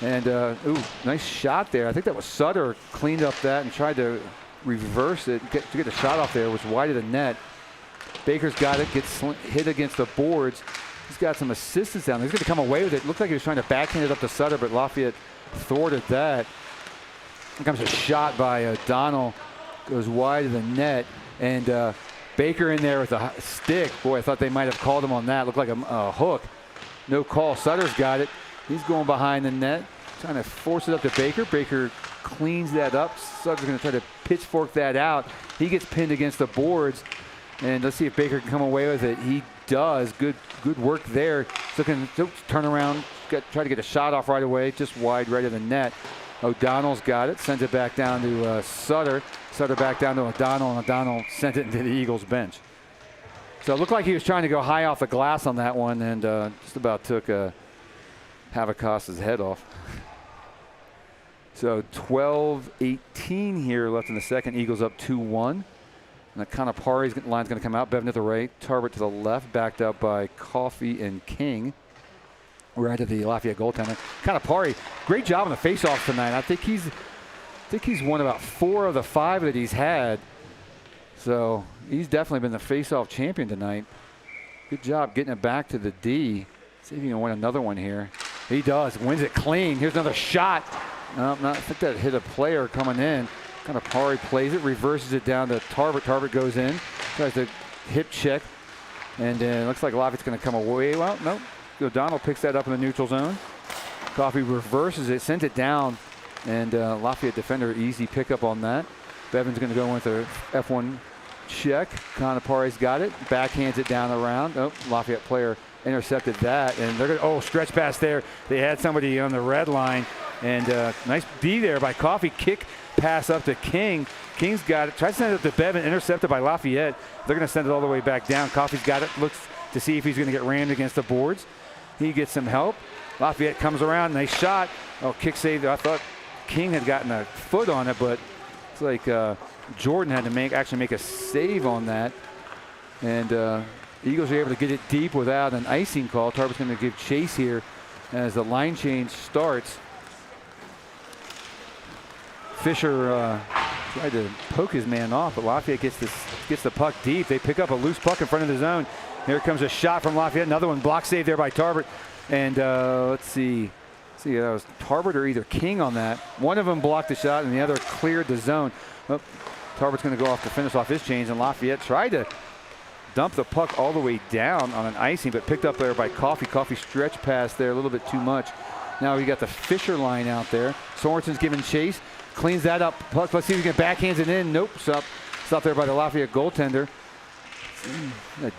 S1: And, ooh, nice shot there. I think that was Sutter cleaned up that and tried to reverse it to get a shot off there. It was wide of the net. Baker's got it, gets hit against the boards. He's got some assistance down there. He's going to come away with it. Looked like he was trying to backhand it up to Sutter, but Lafayette thwarted that. Here comes a shot by O'Donnell. Goes wide of the net. And Baker in there with a stick. Boy, I thought they might have called him on that. Looked like a hook. No call. Sutter's got it. He's going behind the net. Trying to force it up to Baker. Baker cleans that up. Sutter's going to try to pitchfork that out. He gets pinned against the boards. And let's see if Baker can come away with it. He does. Good work there. So can turn around, try to get a shot off right away, just wide right of the net. O'Donnell's got it, sends it back down to Sutter. Sutter back down to O'Donnell, and O'Donnell sent it into the Eagles bench. So it looked like he was trying to go high off the glass on that one, and just about took Havakos's head off. So 12-18 here left in the second. Eagles up 2-1. And Kanapari's line's going to come out. Bevan at the right, Tarbert to the left, backed up by Coffey and King. Right to the Lafayette goaltender. Kanapari, great job on the faceoff tonight. I think he's won about 4 of the 5 that he's had. So he's definitely been the faceoff champion tonight. Good job getting it back to the D. See if he can win another one here. He does. Wins it clean. Here's another shot. I think that hit a player coming in. Kanapari plays it, reverses it down to Tarbert. Tarbert goes in, tries to hip check, and it looks like Lafayette's going to come away. Well, no. O'Donnell picks that up in the neutral zone. Coffey reverses it, sends it down, and Lafayette defender easy pickup on that. Bevan's going to go with a F1 check. Kanapari's got it, backhands it down around. Oh, Lafayette player intercepted that, and they're going to, stretch pass there. They had somebody on the red line, and nice D there by Coffey. Kick pass up to King. King's got it. Tries to send it up to Bevan. Intercepted by Lafayette. They're going to send it all the way back down. Coffey's got it. Looks to see if he's going to get rammed against the boards. He gets some help. Lafayette comes around. Nice shot. Oh, kick save. I thought King had gotten a foot on it, but it's like Jordan had to actually make a save on that. And Eagles are able to get it deep without an icing call. Tarbert's going to give chase here as the line change starts. Fisher tried to poke his man off, but Lafayette gets the puck deep. They pick up a loose puck in front of the zone. Here comes a shot from Lafayette. Another one, block save there by Tarbert. And let's see, that was Tarbert or either King on that. One of them blocked the shot, and the other cleared the zone. Oh, Tarbert's going to go off to finish off his change, and Lafayette tried to dump the puck all the way down on an icing, but picked up there by Coffey. Coffey stretch pass there a little bit too much. Now we got the Fisher line out there. Sorensen's giving chase. Cleans that up. Puck, let's see if he can backhands it in. Nope. Stopped there by the Lafayette goaltender.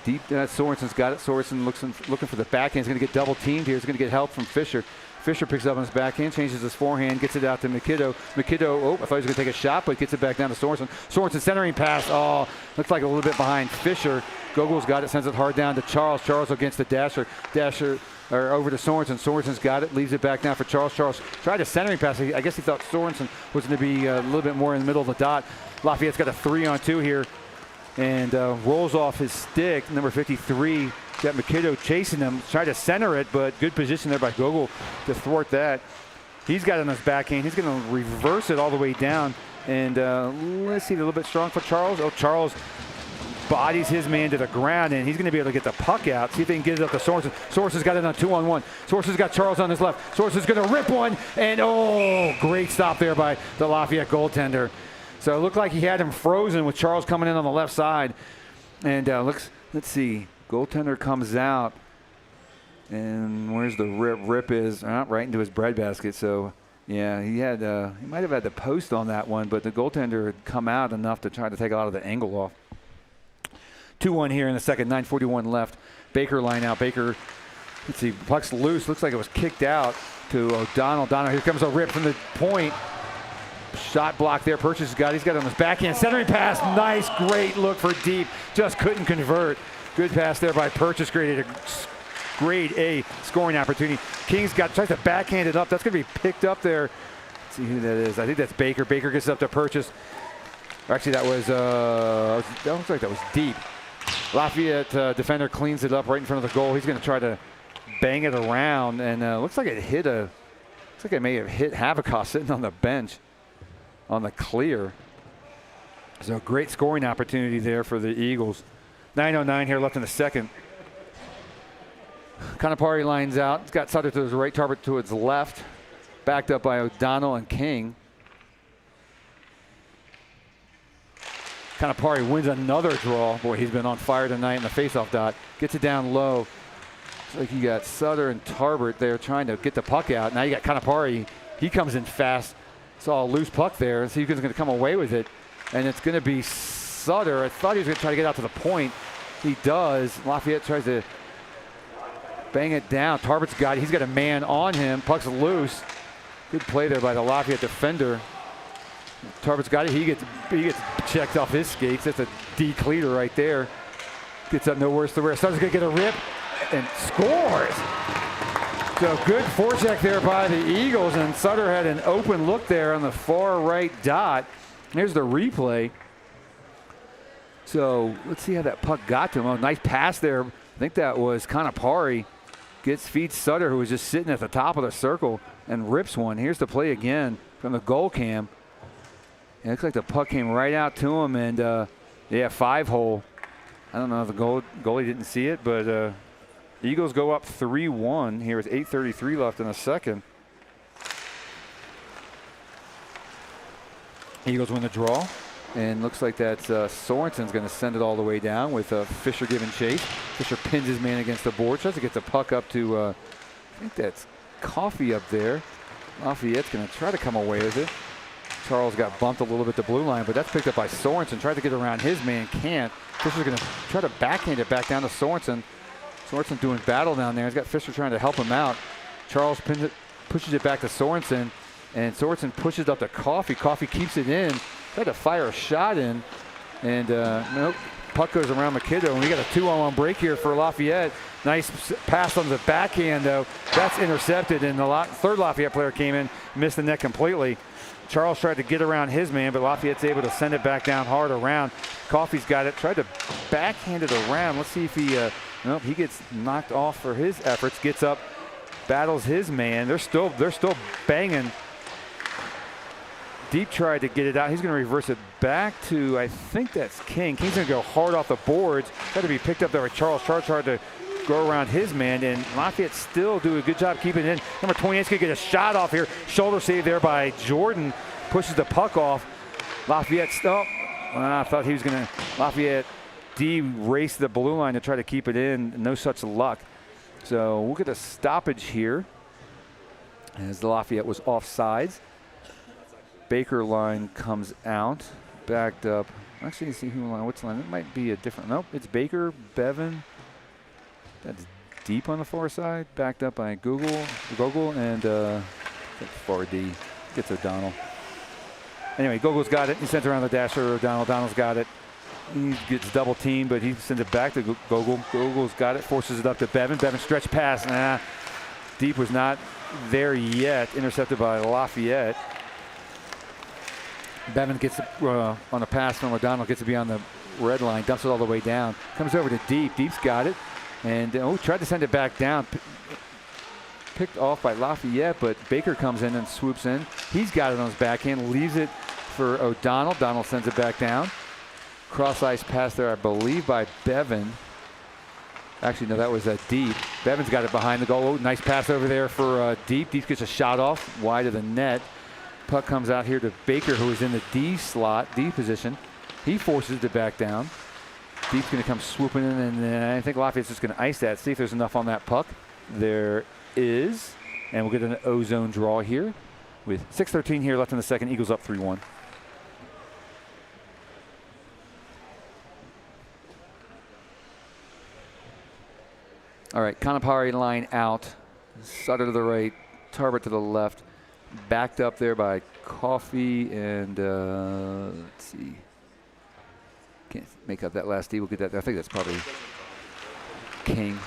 S1: Deep. Sorensen's got it. Sorensen looking for the backhand. He's going to get double teamed here. He's going to get help from Fisher. Fisher picks up on his backhand, changes his forehand, gets it out to McKinnon. McKinnon, I thought he was going to take a shot, but gets it back down to Sorensen. Sorensen centering pass. Oh, looks like a little bit behind Fisher. Gogol's got it, sends it hard down to Charles. Charles against the Dasher. Or over to Sorensen. Sorensen's got it, leaves it back down for Charles. Charles tried a centering pass. I guess he thought Sorensen was going to be a little bit more in the middle of the dot. Lafayette's got a 3-on-2 here and rolls off his stick. Number 53, got McKinnon chasing him. Tried to center it, but good position there by Gogol to thwart that. He's got it on his backhand. He's going to reverse it all the way down. And let's see, a little bit strong for Charles. Oh, Charles bodies his man to the ground, and he's going to be able to get the puck out. See if they can get it up to Sorensen. Sorensen's got it on 2-on-1. Sorensen's got Charles on his left. Sorensen's going to rip one, and great stop there by the Lafayette goaltender. So it looked like he had him frozen with Charles coming in on the left side. And let's see. Goaltender comes out. And where's the rip? Rip is right into his breadbasket. So, yeah, he might have had the post on that one, but the goaltender had come out enough to try to take a lot of the angle off. 2-1 here in the second, 9:41 left. Baker line out. Baker, let's see, puck's loose. Looks like it was kicked out to O'Donnell. O'Donnell, here comes a rip from the point. Shot block there. Purchase got. He's got it on his backhand. Centering pass. Nice, great look for deep. Just couldn't convert. Good pass there by Purchase. Grade A scoring opportunity. King's tries to backhand it up. That's going to be picked up there. Let's see who that is. I think that's Baker. Baker gets it up to Purchase. Actually, that looks like that was deep. Lafayette defender cleans it up right in front of the goal. He's going to try to bang it around, and looks like it hit looks like it may have hit Havikos sitting on the bench on the clear. So great scoring opportunity there for the Eagles. 9:09 here left in the second. Kanapari lines out. He's got Sutter to his right, Tarbert to his left. Backed up by O'Donnell and King. Kanapari wins another draw. Boy, he's been on fire tonight in the faceoff dot. Gets it down low. It's like you got Sutter and Tarbert there trying to get the puck out. Now you got Kanapari. He comes in fast. Saw a loose puck there. So he's going to come away with it. And it's going to be Sutter. I thought he was going to try to get out to the point. He does. Lafayette tries to bang it down. Tarbert's got it. He's got a man on him. Puck's loose. Good play there by the Lafayette defender. Tarbert's got it. He gets checked off his skates. That's a D-cleater right there. Gets up no worse to wear. Sutter's going to get a rip and scores. So good forecheck there by the Eagles, and Sutter had an open look there on the far right dot. Here's the replay. So let's see how that puck got to him. Oh, nice pass there. I think that was Kanapari. Feeds Sutter, who was just sitting at the top of the circle, and rips one. Here's the play again from the goal cam. It looks like the puck came right out to him, and yeah, 5-hole. I don't know if the goalie didn't see it, but Eagles go up 3-1 here with 8:33 left in the second. Eagles win the draw, and looks like that's Sorensen's going to send it all the way down with Fisher giving chase. Fisher pins his man against the board, tries to get the puck up to, I think that's Coffey up there. Lafayette's going to try to come away with it. Charles got bumped a little bit to blue line, but that's picked up by Sorensen. Tried to get around his man, can't. Fisher's going to try to backhand it back down to Sorensen. Sorensen doing battle down there. He's got Fisher trying to help him out. Charles pushes it back to Sorensen, and Sorensen pushes up to Coffey. Coffey keeps it in. Tried to fire a shot in, and nope. Puck goes around MacKinnon, and we got a 2-on-1 break here for Lafayette. Nice pass on the backhand, though. That's intercepted, and the third Lafayette player came in, missed the net completely. Charles tried to get around his man, but Lafayette's able to send it back down hard around. Coffey's got it, tried to backhand it around. Let's see if he, nope, he gets knocked off for his efforts. Gets up, battles his man. They're still banging. Deep tried to get it out. He's going to reverse it back to, I think that's King. King's going to go hard off the boards. Got to be picked up there by Charles. Charles tried to go around his man, and Lafayette still do a good job keeping it in. Number 28's going to get a shot off here. Shoulder save there by Jordan. Pushes the puck off. Lafayette still. I thought he was going to. Lafayette race the blue line to try to keep it in. No such luck. So we'll get a stoppage here as the Lafayette was offsides. Baker line comes out, backed up. Actually, you see who line? Which line? It might be a different. Nope, it's Baker, Bevan. That's deep on the far side, backed up by Gogol, and far D gets O'Donnell. Anyway, Gogol's got it. He sends around the dasher. O'Donnell's got it. He gets double teamed, but he sends it back to Gogol. Gogol's got it, forces it up to Bevan. Bevan stretch pass. Deep was not there yet. Intercepted by Lafayette. Bevan gets on a pass from O'Donnell, gets to be on the red line, dumps it all the way down. Comes over to Deep. Deep's got it. And tried to send it back down. Picked off by Lafayette, but Baker comes in and swoops in. He's got it on his backhand, leaves it for O'Donnell. O'Donnell sends it back down. Cross ice pass there, I believe, by Bevan. Actually, no, that was Deep. Bevan's got it behind the goal. Nice pass over there for Deep. Deep gets a shot off wide of the net. Puck comes out here to Baker, who is in the D slot, D position. He forces it back down. Deep's going to come swooping in, and I think Lafayette's just going to ice that. See if there's enough on that puck. There is. And we'll get an O-zone draw here with 6:13 here left in the second. Eagles up 3-1. All right, Kanapari line out. Sutter to the right, Tarbert to the left. Backed up there by Coffee and let's see. Can't make out that last D. We'll get that. I think that's probably King.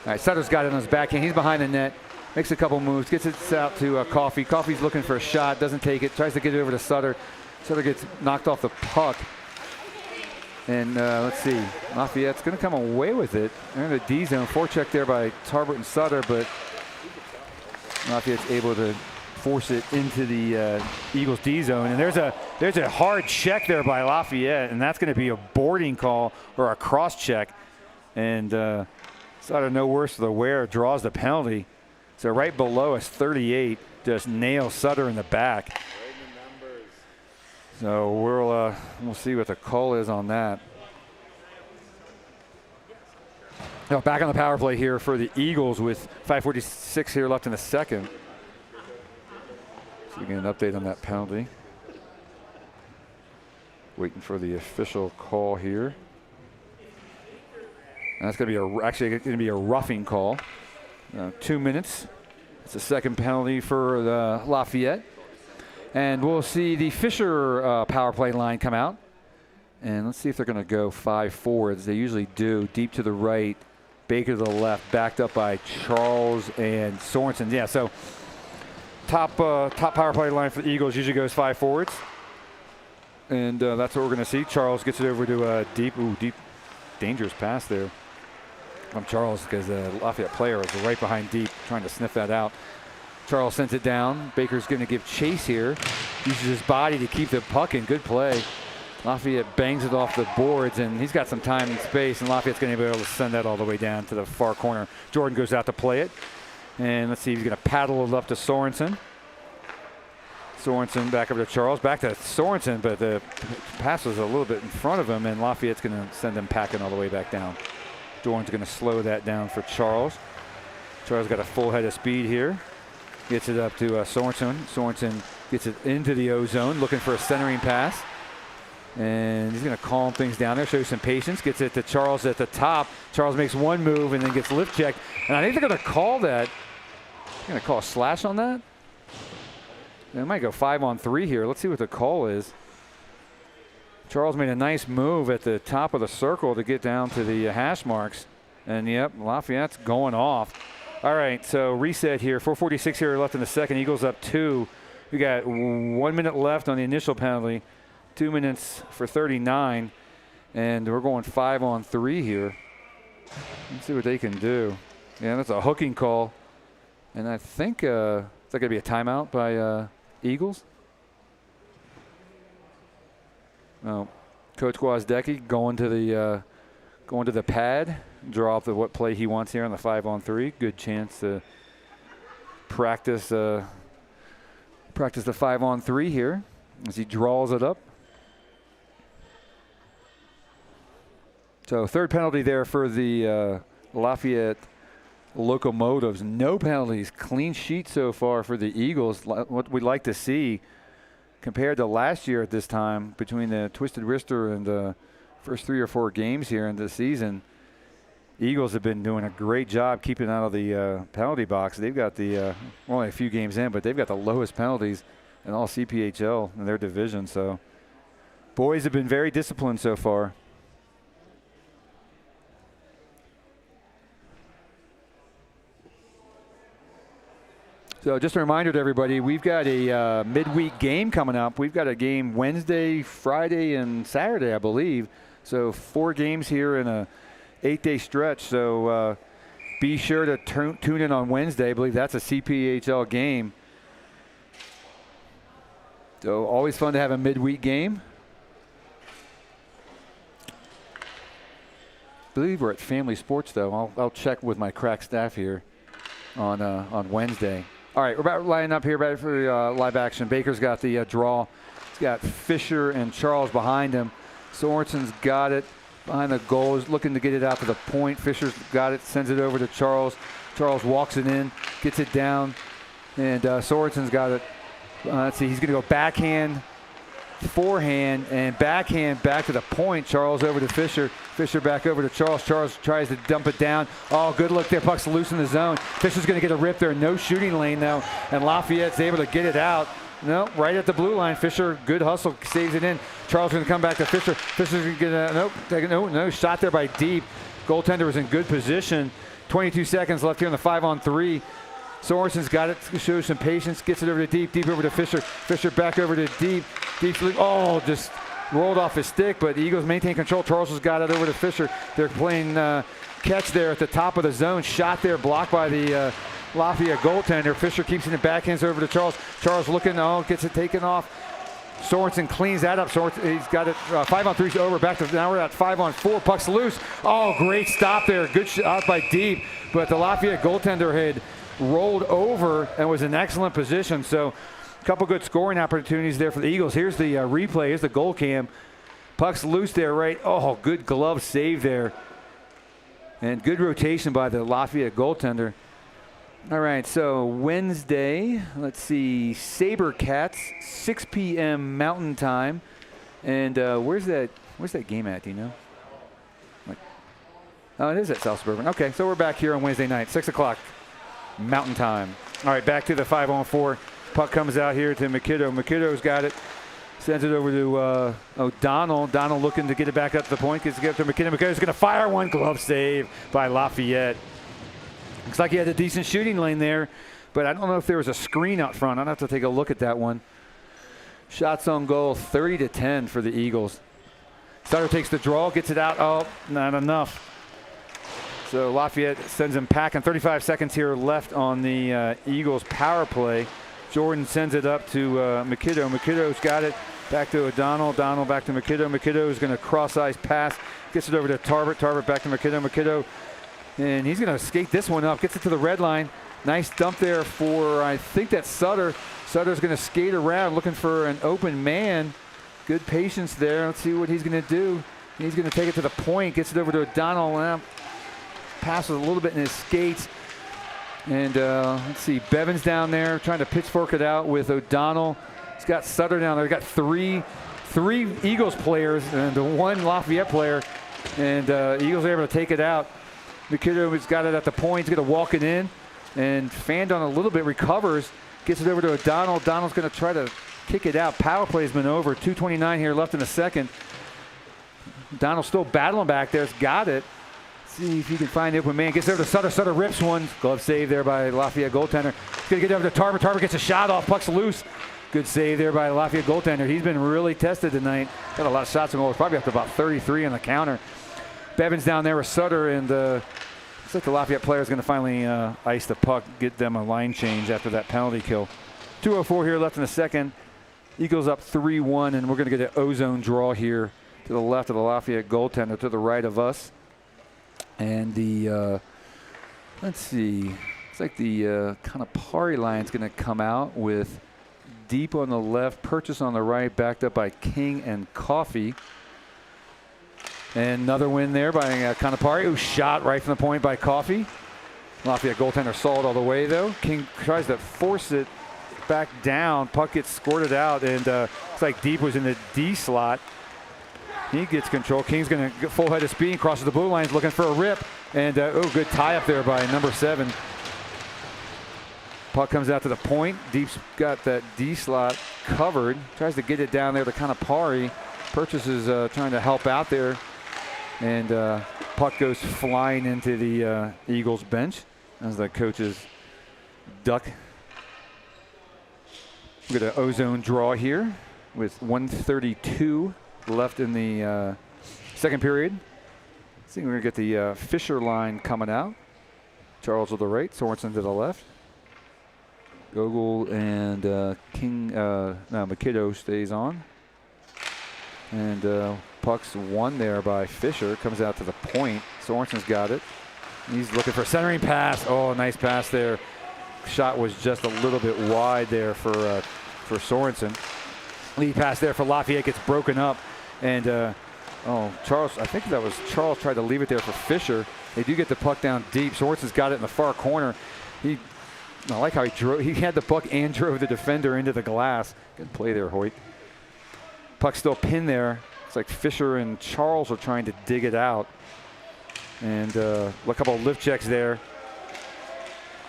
S1: All right, Sutter's got it on his backhand. He's behind the net. Makes a couple moves. Gets it out to Coffee. Coffee's looking for a shot. Doesn't take it. Tries to get it over to Sutter. Sutter gets knocked off the puck. And let's see. Lafayette's going to come away with it. They're in the D zone. Forecheck there by Tarbert and Sutter, but Lafayette's able to force it into the Eagles D zone. And there's a hard check there by Lafayette, and that's going to be a boarding call or a cross check. And Sutter, no worse for the wear, draws the penalty. So right below us, 38, just nails Sutter in the back. So we'll see what the call is on that. Now back on the power play here for the Eagles with 5:46 here left in the second. So we get an update on that penalty. Waiting for the official call here. And that's going to be a roughing call. 2 minutes. It's the second penalty for the Lafayette. And we'll see the Fisher power play line come out. And let's see if they're going to go 5 forwards. They usually do. Deep to the right, Baker to the left, backed up by Charles and Sorensen. Yeah, so top power play line for the Eagles usually goes 5 forwards. And that's what we're going to see. Charles gets it over to Deep. Ooh, Deep, dangerous pass there from Charles because the Lafayette player was right behind Deep trying to sniff that out. Charles sends it down. Baker's going to give chase here. Uses his body to keep the puck in. Good play. Lafayette bangs it off the boards, and he's got some time and space, and Lafayette's going to be able to send that all the way down to the far corner. Jordan goes out to play it. And let's see if he's going to paddle it up to Sorensen. Sorensen back over to Charles. Back to Sorensen, but the pass was a little bit in front of him, and Lafayette's going to send him packing all the way back down. Jordan's going to slow that down for Charles. Charles got a full head of speed here. Gets it up to Sorensen. Sorensen gets it into the O-zone, looking for a centering pass. And he's going to calm things down there, show some patience. Gets it to Charles at the top. Charles makes one move and then gets lift checked. And I think they're going to call that. They're going to call a slash on that. They might go 5-on-3 here. Let's see what the call is. Charles made a nice move at the top of the circle to get down to the hash marks. And, yep, Lafayette's going off. All right, so reset here. 4:46 here left in the second. Eagles up 2. We got 1 minute left on the initial penalty. 2 minutes for 39. And we're going 5-on-3 here. Let's see what they can do. Yeah, that's a hooking call. And I think is that going to be a timeout by Eagles? No. Coach Gwozdecki going to the pad, draw up what play he wants here on the 5-on-3. Good chance to practice the 5-on-3 here as he draws it up. So third penalty there for the Lafayette Locomotives. No penalties, clean sheet so far for the Eagles. What we'd like to see compared to last year at this time between the twisted wrister and the first 3 or 4 games here in the season. Eagles have been doing a great job keeping out of the penalty box. They've got the only a few games in, but they've got the lowest penalties in all CPHL in their division. So boys have been very disciplined so far. So just a reminder to everybody, we've got a midweek game coming up. We've got a game Wednesday, Friday, and Saturday, I believe. So 4 games here in a 8-day stretch. So be sure to tune in on Wednesday. I believe that's a CPHL game. So always fun to have a midweek game. I believe we're at Family Sports, though. I'll check with my crack staff here on Wednesday. All right, we're about lining up here ready for live action. Baker's got the draw. He's got Fisher and Charles behind him. Sorensen's got it. behind the goal, is looking to get it out to the point. Fisher's got it, sends it over to Charles. Charles walks it in, gets it down, and Sorensen's got it. Let's see, he's going to go backhand, forehand, and backhand back to the point. Charles over to Fisher. Fisher back over to Charles. Charles tries to dump it down. Oh, good look there. Puck's loose in the zone. Fisher's going to get a rip there. No shooting lane, though, and Lafayette's able to get it out. No, right at the blue line. Fisher, good hustle, saves it in. Charles going to come back to Fisher. Fisher's going to get a, no, shot there by Deep. Goaltender was in good position. 22 seconds left here on the 5-on-3. Sorensen's got it, shows some patience, gets it over to Deep. Deep over to Fisher. Fisher back over to Deep. Deep, oh, just rolled off his stick, but the Eagles maintain control. Charles has got it over to Fisher. They're playing catch there at the top of the zone. Shot there, blocked by the Lafayette goaltender. Fisher keeps it in backhands over to Charles. Charles looking, gets it taken off. Sorensen cleans that up. He's got it 5-on-3's over. Back to now we're at 5-on-4. Puck's loose. Oh, great stop there. Good shot by Deep, but the Lafayette goaltender had rolled over and was in excellent position. So a couple good scoring opportunities there for the Eagles. Here's the replay. Here's the goal cam. Puck's loose there, right? Oh, good glove save there. And good rotation by the Lafayette goaltender. All right, so Wednesday, let's see, SaberCats, 6 p.m. Mountain Time. And where's that game at, do you know? Oh, it is at South Suburban. Okay, so we're back here on Wednesday night, 6 o'clock Mountain Time. All right, back to the 5-on-4. Puck comes out here to MacKinnon. McKinnon's got it. Sends it over to O'Donnell. O'Donnell looking to get it back up to the point. Gets it up to MacKinnon. McKinnon's going to fire one. Glove save by Lafayette. Looks like he had a decent shooting lane there, but I don't know if there was a screen out front. I'll have to take a look at that one. Shots on goal, 30-10 for the Eagles. Sutter takes the draw, gets it out. Oh, not enough. So Lafayette sends him packing. 35 seconds here left on the Eagles power play. Jordan sends it up to MacKinnon. McKinnon's got it. Back to O'Donnell. O'Donnell back to MacKinnon. McKinnon is going to cross-ice pass. Gets it over to Tarbert. Tarbert back to MacKinnon. MacKinnon, and he's going to skate this one up. Gets it to the red line. Nice dump there for, I think that's Sutter. Sutter's going to skate around looking for an open man. Good patience there. Let's see what he's going to do. He's going to take it to the point. Gets it over to O'Donnell. Passes a little bit in his skates. And let's see, Bevan's down there trying to pitchfork it out with O'Donnell. He's got Sutter down there. He's got three Eagles players and one Lafayette player. And Eagles are able to take it out. McKinnon has got it at the point. He's going to walk it in. And Fandon a little bit recovers. Gets it over to O'Donnell. O'Donnell's going to try to kick it out. Power play's been over. 2:29 here left in the second. O'Donnell still battling back there. He's got it. See if he can find the open man. Gets over to Sutter. Sutter rips one. Glove save there by Lafayette goaltender. He's going to get over to Tarbert. Tarbert gets a shot off. Puck's loose. Good save there by Lafayette goaltender. He's been really tested tonight. Got a lot of shots and goals. Probably up to about 33 on the counter. Bevan's down there with Sutter, and looks like the Lafayette player is going to finally ice the puck, get them a line change after that penalty kill. 2:04 here left in the second. Eagles up 3-1, and we're going to get an ozone draw here to the left of the Lafayette goaltender, to the right of us. And the, let's see, it's like the kind of party line is going to come out with Deep on the left, Purchase on the right, backed up by King and Coffee. And another win there by Kanapari, who shot right from the point by Coffee. Lafayette goaltender saw it all the way, though. King tries to force it back down. Puck gets squirted out, and it's like Deep was in the D slot. He gets control. King's going to get full head of speed, crosses the blue lines, looking for a rip. And, good tie up there by number 7. Puck comes out to the point. Deep's got that D slot covered. Tries to get it down there to Kanapari. Purchase is trying to help out there. And puck goes flying into the Eagles bench as the coaches duck. We got an ozone draw here with 1:32 left in the second period. I think we're going to get the Fisher line coming out. Charles to the right, Sorensen to the left. Gogol and McKinnon stays on. And puck's won there by Fisher. Comes out to the point. Sorensen's got it. He's looking for a centering pass. Oh, nice pass there. Shot was just a little bit wide there for Sorensen. Lead pass there for Lafayette gets broken up. And Oh, Charles, I think that was Charles tried to leave it there for Fisher. They do get the puck down deep. Swartz got it in the far corner. I like how he drove. He had the puck and drove the defender into the glass. Good play there, Hoyt. Puck still pinned there. It's like Fisher and Charles are trying to dig it out. And a couple of lift checks there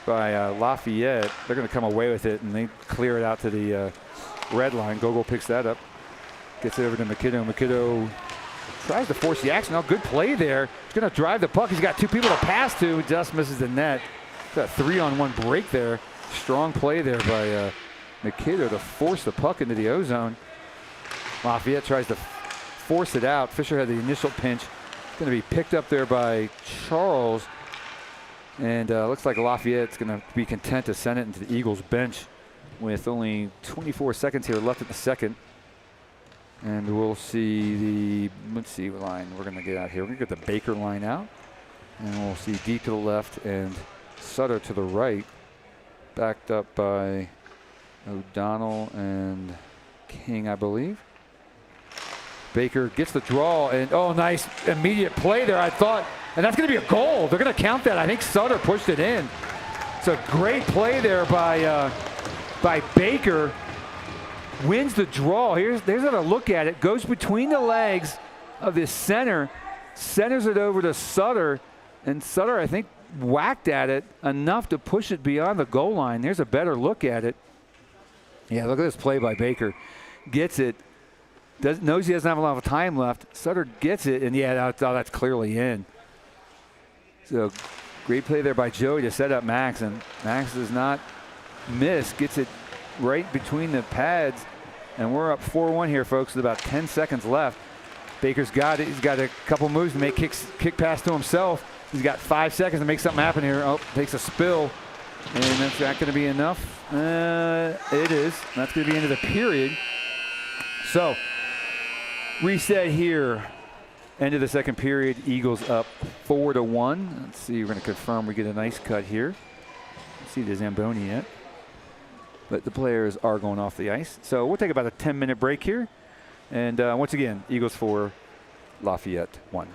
S1: by Lafayette. They're going to come away with it, and they clear it out to the red line. Gogol picks that up. Gets it over to MacKinnon. MacKinnon tries to force the action. Now, good play there. He's going to drive the puck. He's got two people to pass to. Just misses the net. Got a 3-on-1 break there. Strong play there by MacKinnon to force the puck into the O-zone. Lafayette tries to force it out. Fisher had the initial pinch. It's going to be picked up there by Charles. And looks like Lafayette's going to be content to send it into the Eagles bench with only 24 seconds here left in the second. And we'll see let's see what line we're going to get out here. We're going to get the Baker line out. And we'll see deep to the left and Sutter to the right. Backed up by O'Donnell and King, I believe. Baker gets the draw, and oh, nice immediate play there, I thought. And that's going to be a goal. They're going to count that. I think Sutter pushed it in. It's a great play there by Baker. Wins the draw. There's a look at it. Goes between the legs of this center. Centers it over to Sutter. And Sutter, I think, whacked at it enough to push it beyond the goal line. There's a better look at it. Yeah, look at this play by Baker. Gets it. Knows he doesn't have a lot of time left. Sutter gets it, and yeah, that's clearly in. So great play there by Joey to set up Max, and Max does not miss. Gets it right between the pads, and we're up 4-1 here, folks, with about 10 seconds left. Baker's got it. He's got a couple moves to make kick pass to himself. He's got 5 seconds to make something happen here. Oh, takes a spill, and that's not going to be enough. It is. That's going to be into the period. So reset here. End of the second period. Eagles up 4-1. Let's see. We're going to confirm we get a nice cut here. Let's see the Zamboni yet. But the players are going off the ice. So we'll take about a 10-minute break here. And once again, Eagles 4, Lafayette 1.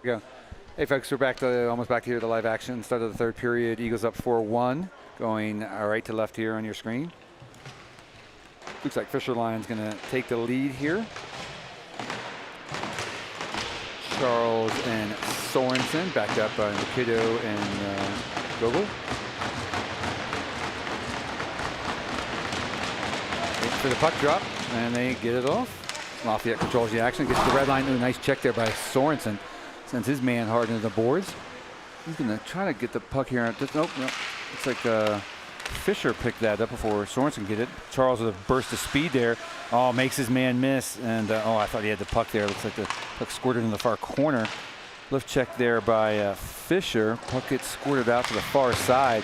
S1: Go. Hey folks, we're back to almost back here to the live action. Start of the third period. Eagles up 4-1, going right to left here on your screen. Looks like Fisher Lion's going to take the lead here. Charles and Sorensen backed up by McKinnon and Gogol. Wait for the puck drop, and they get it off. Lafayette controls the action, gets the red line. Ooh, nice check there by Sorensen. Sends his man hard into the boards. He's going to try to get the puck here. Nope. Looks like Fisher picked that up before Sorensen get it. Charles with a burst of speed there. Oh, makes his man miss. And, I thought he had the puck there. Looks like the puck squirted in the far corner. Lift check there by Fisher. Puck gets squirted out to the far side.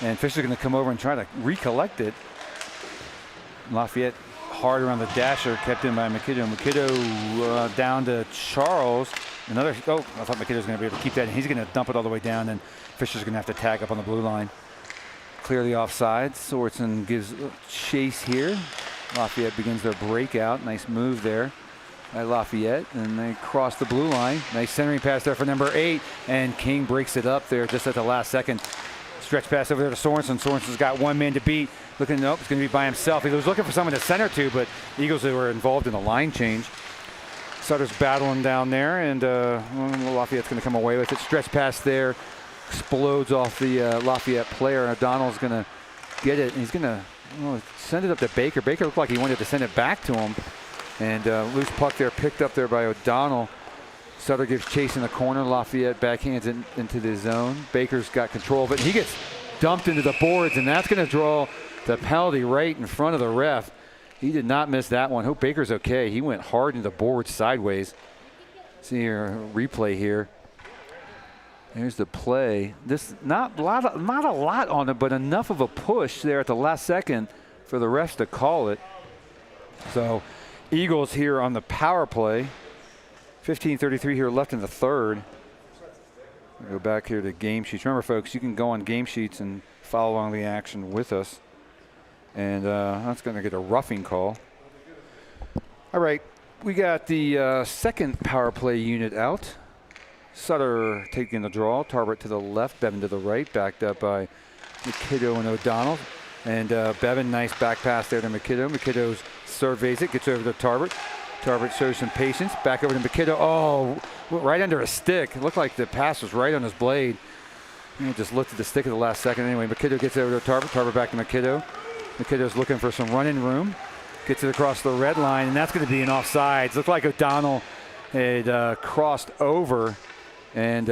S1: And Fisher's going to come over and try to recollect it. Lafayette hard around the dasher, kept in by McKinnon. McKinnon down to Charles. I thought McKinnon was going to be able to keep that. And he's going to dump it all the way down, and Fisher's going to have to tag up on the blue line. Clearly offside. Sorensen gives chase here. Lafayette begins their breakout. Nice move there by Lafayette, and they cross the blue line. Nice centering pass there for number 8, and King breaks it up there just at the last second. Stretch pass over there to Sorensen. Sorensen's got one man to beat. Looking, nope, it's going to be by himself. He was looking for someone to center to, but Eagles were involved in the line change. Sutter's battling down there, and Lafayette's going to come away with it. Stretch pass there, explodes off the Lafayette player. O'Donnell's going to get it, and he's going to send it up to Baker. Baker looked like he wanted to send it back to him, and loose puck there picked up there by O'Donnell. Sutter gives chase in the corner. Lafayette backhands it into the zone. Baker's got control of it. He gets dumped into the boards, and that's going to draw the penalty right in front of the ref. He did not miss that one. Hope Baker's okay. He went hard into the board sideways. See here, replay here. There's the play. This not a lot on it, but enough of a push there at the last second for the refs to call it. So Eagles here on the power play. 15:33 here left in the third. We'll go back here to game sheets. Remember, folks, you can go on game sheets and follow along the action with us. And that's going to get a roughing call. All right, we got the second power play unit out. Sutter taking the draw. Tarbert to the left, Bevan to the right, backed up by McKinnon and O'Donnell. And Bevan, nice back pass there to McKinnon. McKinnon surveys it, gets over to Tarbert. Tarbert shows some patience. Back over to McKinnon. Oh, right under a stick. It looked like the pass was right on his blade. He just lifted the stick at the last second. Anyway, McKinnon gets over to Tarbert. Tarbert back to McKinnon. McKinnon's looking for some running room. Gets it across the red line, and that's going to be an offsides. Looked like O'Donnell had crossed over, and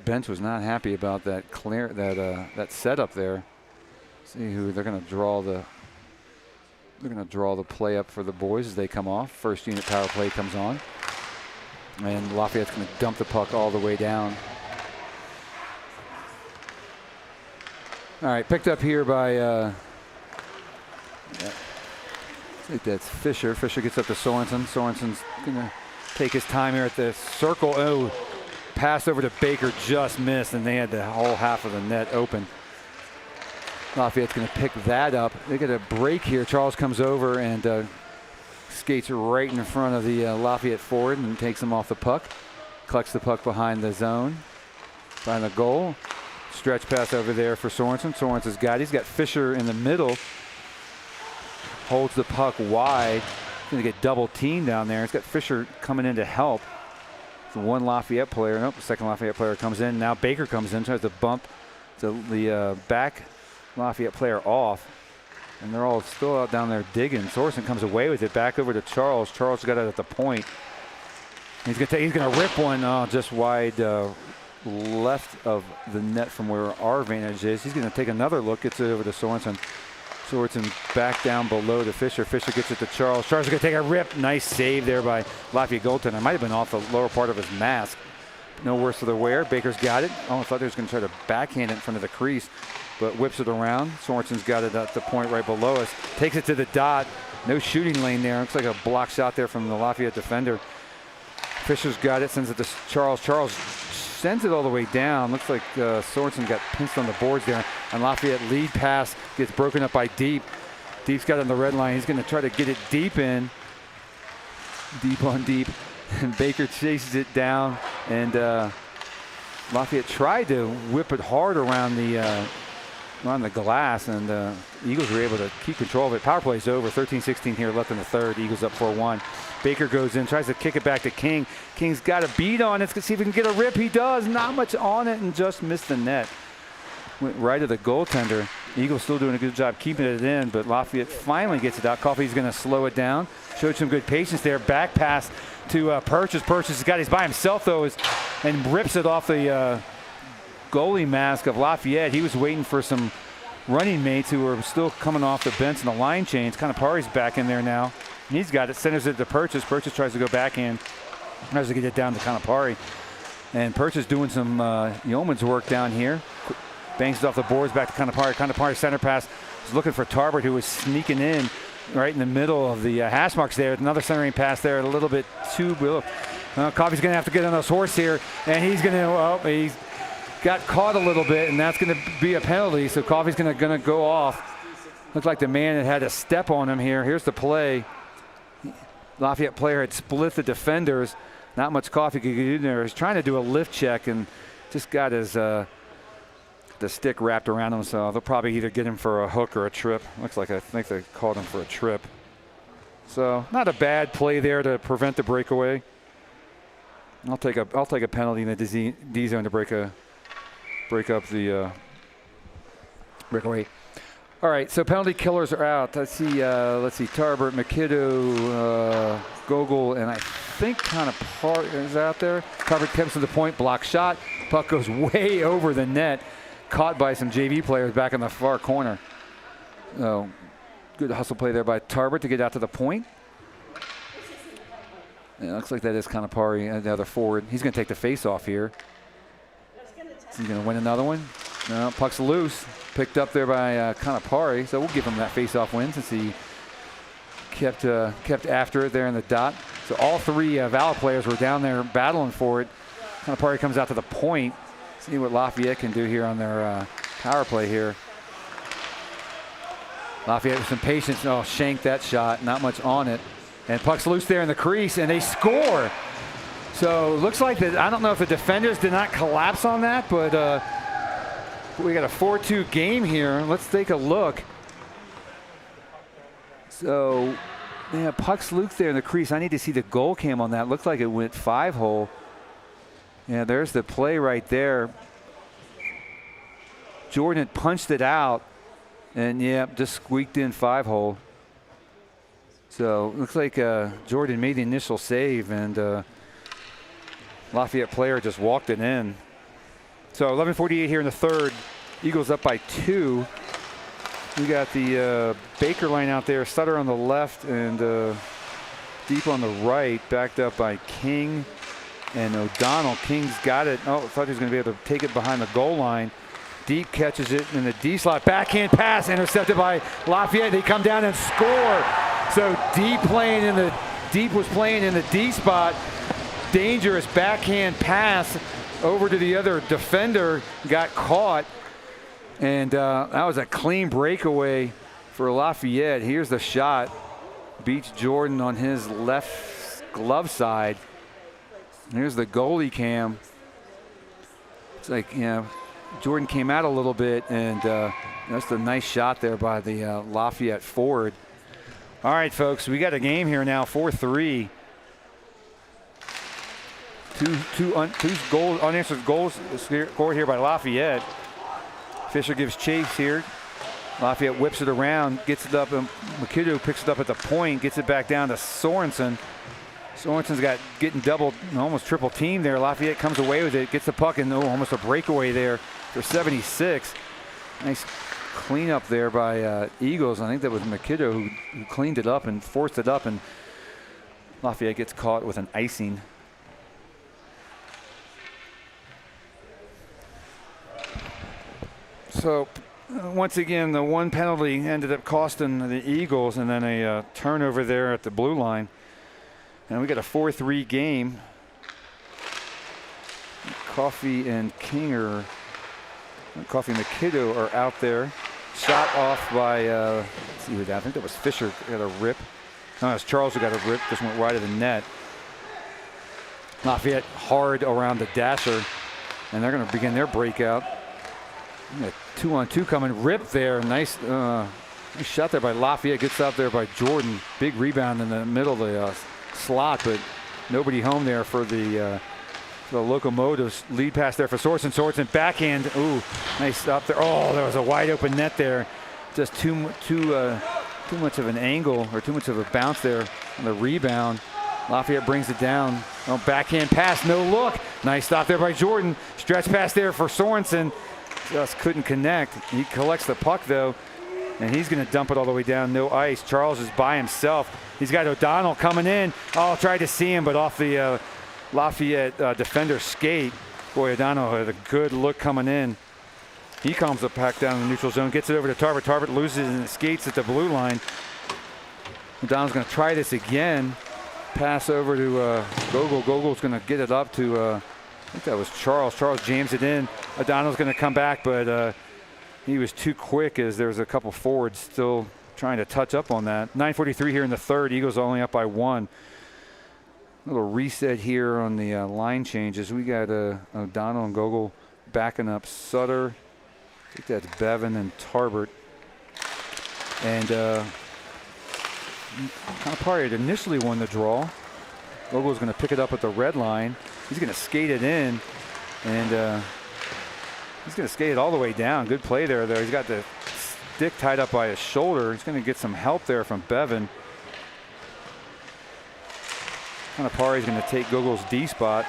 S1: bench was not happy about that that setup there. See who they're going to draw the. They're going to draw the play up for the boys as they come off. First unit power play comes on, and Lafayette's going to dump the puck all the way down. All right, picked up here by, I think that's Fisher. Fisher gets up to Sorensen. Sorensen's going to take his time here at the circle. Oh, pass over to Baker, just missed, and they had the whole half of the net open. Lafayette's going to pick that up. They get a break here. Charles comes over and skates right in front of the Lafayette forward and takes him off the puck. Collects the puck behind the zone, behind the goal. Stretch pass over there for Sorensen. Sorensen's got it. He's got Fisher in the middle. Holds the puck wide. He's going to get double teamed down there. He's got Fisher coming in to help. The one Lafayette player. Nope, the second Lafayette player comes in. Now Baker comes in, tries to bump the back Lafayette player off. And they're all still out down there digging. Sorensen comes away with it back over to Charles. Charles got it at the point. He's going to rip one just wide left of the net from where our vantage is. He's going to take another look, gets it over to Sorensen. Sorensen back down below to Fisher. Fisher gets it to Charles. Charles is going to take a rip. Nice save there by Lafayette goaltender. It might have been off the lower part of his mask. No worse for the wear. Baker's got it. Oh, I thought he was going to try to backhand it in front of the crease, but whips it around. Sorensen's got it at the point right below us. Takes it to the dot. No shooting lane there. Looks like a block shot there from the Lafayette defender. Fisher's got it, sends it to Charles. Charles sends it all the way down. Looks like Sorensen got pinched on the boards there. And Lafayette lead pass gets broken up by Deep. Deep's got it on the red line. He's going to try to get it deep in. Deep on deep. And Baker chases it down. And Lafayette tried to whip it hard around the glass, and Eagles were able to keep control of it. Power play is over. 13-16 here left in the third. Eagles up 4-1. Baker goes in, tries to kick it back to King. King's got a beat on it. Let's see if he can get a rip. He does. Not much on it, and just missed the net. Went right to the goaltender. Eagles still doing a good job keeping it in, but Lafayette finally gets it out. Coffey's going to slow it down. Showed some good patience there. Back pass to Purchase. Purchase has got his by himself, though, and rips it off the goalie mask of Lafayette. He was waiting for some running mates who were still coming off the bench and the line change. Kanapari's back in there now. He's got it, centers it to Purchase. Purchase tries to go backhand, tries to get it down to Kanapari. And Purchase doing some yeoman's work down here. Bangs it off the boards back to Kanapari. Kanapari center pass is looking for Tarbert, who was sneaking in right in the middle of the hash marks there. Another centering pass there, a little bit too. Coffey's going to have to get on his horse here, and he's going to, he's got caught a little bit, and that's going to be a penalty. So Coffey's going to go off. Looks like the man had a step on him here. Here's the play. Lafayette player had split the defenders. Not much Coffey could get in there. He's trying to do a lift check and just got his the stick wrapped around him, so they'll probably either get him for a hook or a trip. Looks like I think they called him for a trip. So not a bad play there to prevent the breakaway. I'll take a penalty in the D zone to break up the breakaway. All right, so penalty killers are out. Let's see Tarbert, McKinnon, Gogol, and I think Kanapari is out there. Tarbert keeps to the point, block shot. Puck goes way over the net. Caught by some JV players back in the far corner. Oh, good hustle play there by Tarbert to get out to the point. And it looks like that is Kanapari, the other forward. He's going to take the face off here. He's going to win another one. No, puck's loose. Picked up there by Kanapari, so we'll give him that face-off win since he kept after it there in the dot. So all three Val players were down there battling for it. Kanapari comes out to the point. See what Lafayette can do here on their power play here. Lafayette with some patience. Oh, shanked that shot. Not much on it. And puck's loose there in the crease, and they score. So looks like that. I don't know if the defenders did not collapse on that, but we got a 4-2 game here. Let's take a look. So, yeah, puck's loose there in the crease. I need to see the goal cam on that. Looks like it went 5-hole. Yeah, there's the play right there. Jordan had punched it out, and yeah, just squeaked in 5-hole. So looks like Jordan made the initial save, and Lafayette player just walked it in. So 11:48 here in the third. Eagles up by 2. We got the Baker line out there, Sutter on the left, and deep on the right, backed up by King and O'Donnell. King's got it. Oh, thought he was going to be able to take it behind the goal line. Deep catches it in the D slot. Backhand pass intercepted by Lafayette. They come down and score. So Deep was playing in the D spot. Dangerous backhand pass over to the other defender. Got caught. And that was a clean breakaway for Lafayette. Here's the shot. Beats Jordan on his left glove side. Here's the goalie cam. It's like, you know, Jordan came out a little bit, and that's a nice shot there by the Lafayette forward. All right, folks, we got a game here now, 4-3. Two unanswered goals scored here by Lafayette. Fisher gives chase here. Lafayette whips it around, gets it up, and McKinnon picks it up at the point, gets it back down to Sorensen. Sorensen's got getting double, almost triple team there. Lafayette comes away with it, gets the puck, and almost a breakaway there for 76. Nice cleanup there by Eagles. I think that was McKinnon who cleaned it up and forced it up, and Lafayette gets caught with an icing. So once again, the one penalty ended up costing the Eagles, and then a turnover there at the blue line. And we got a 4-3 game. Coffey and McKinnon are out there. Shot off by, let's see who that, I think that was Fisher, got a rip. Oh, it's Charles who got a rip, just went wide of the net. Lafayette hard around the dasher, and they're going to begin their breakout. 2-on-2 coming, rip there, nice shot there by Lafayette, gets out there by Jordan. Big rebound in the middle of the slot, but nobody home there for the Locomotives. Lead pass there for Sorensen. Sorensen backhand. Ooh, nice stop there. Oh, there was a wide open net there. Just too much of an angle or too much of a bounce there on the rebound. Lafayette brings it down. Oh, backhand pass, no look. Nice stop there by Jordan. Stretch pass there for Sorensen. Just couldn't connect. He collects the puck though, and he's going to dump it all the way down. No ice. Charles is by himself. He's got O'Donnell coming in. Oh, tried to see him, but off the Lafayette defender skate. Boy, O'Donnell had a good look coming in. He calms the puck down in the neutral zone, gets it over to Tarbert. Tarbert loses and skates at the blue line. O'Donnell's going to try this again. Pass over to Gogol. Gogol's going to get it up to, I think that was Charles. Charles jams it in. O'Donnell's going to come back, but he was too quick as there's a couple forwards still trying to touch up on that. 9:43 here in the third. Eagles only up by 1. Little reset here on the line changes. We got O'Donnell and Gogol backing up Sutter. I think that's Bevan and Tarbert. And Calipari had initially won the draw. Gogol's going to pick it up at the red line. He's going to skate it in, and he's going to skate it all the way down. Good play there, though. He's got the stick tied up by his shoulder. He's going to get some help there from Bevan. Calipari's going to take Gogol's D spot.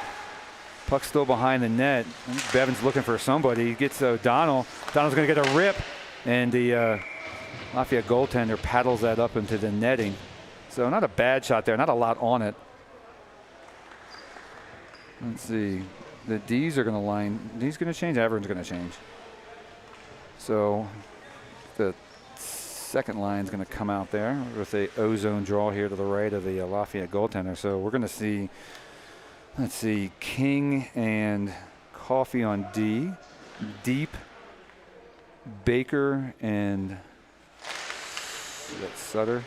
S1: Puck's still behind the net. Bevan's looking for somebody. He gets O'Donnell. O'Donnell's going to get a rip, and the Lafayette goaltender paddles that up into the netting. So not a bad shot there, not a lot on it. Let's see. The D's are going to line. D's going to change. Everyone's going to change. So the second line is going to come out there with a O-zone draw here to the right of the Lafayette goaltender. So we're going to see, let's see, King and Coffee on D. Deep, Baker, and that's Sutter.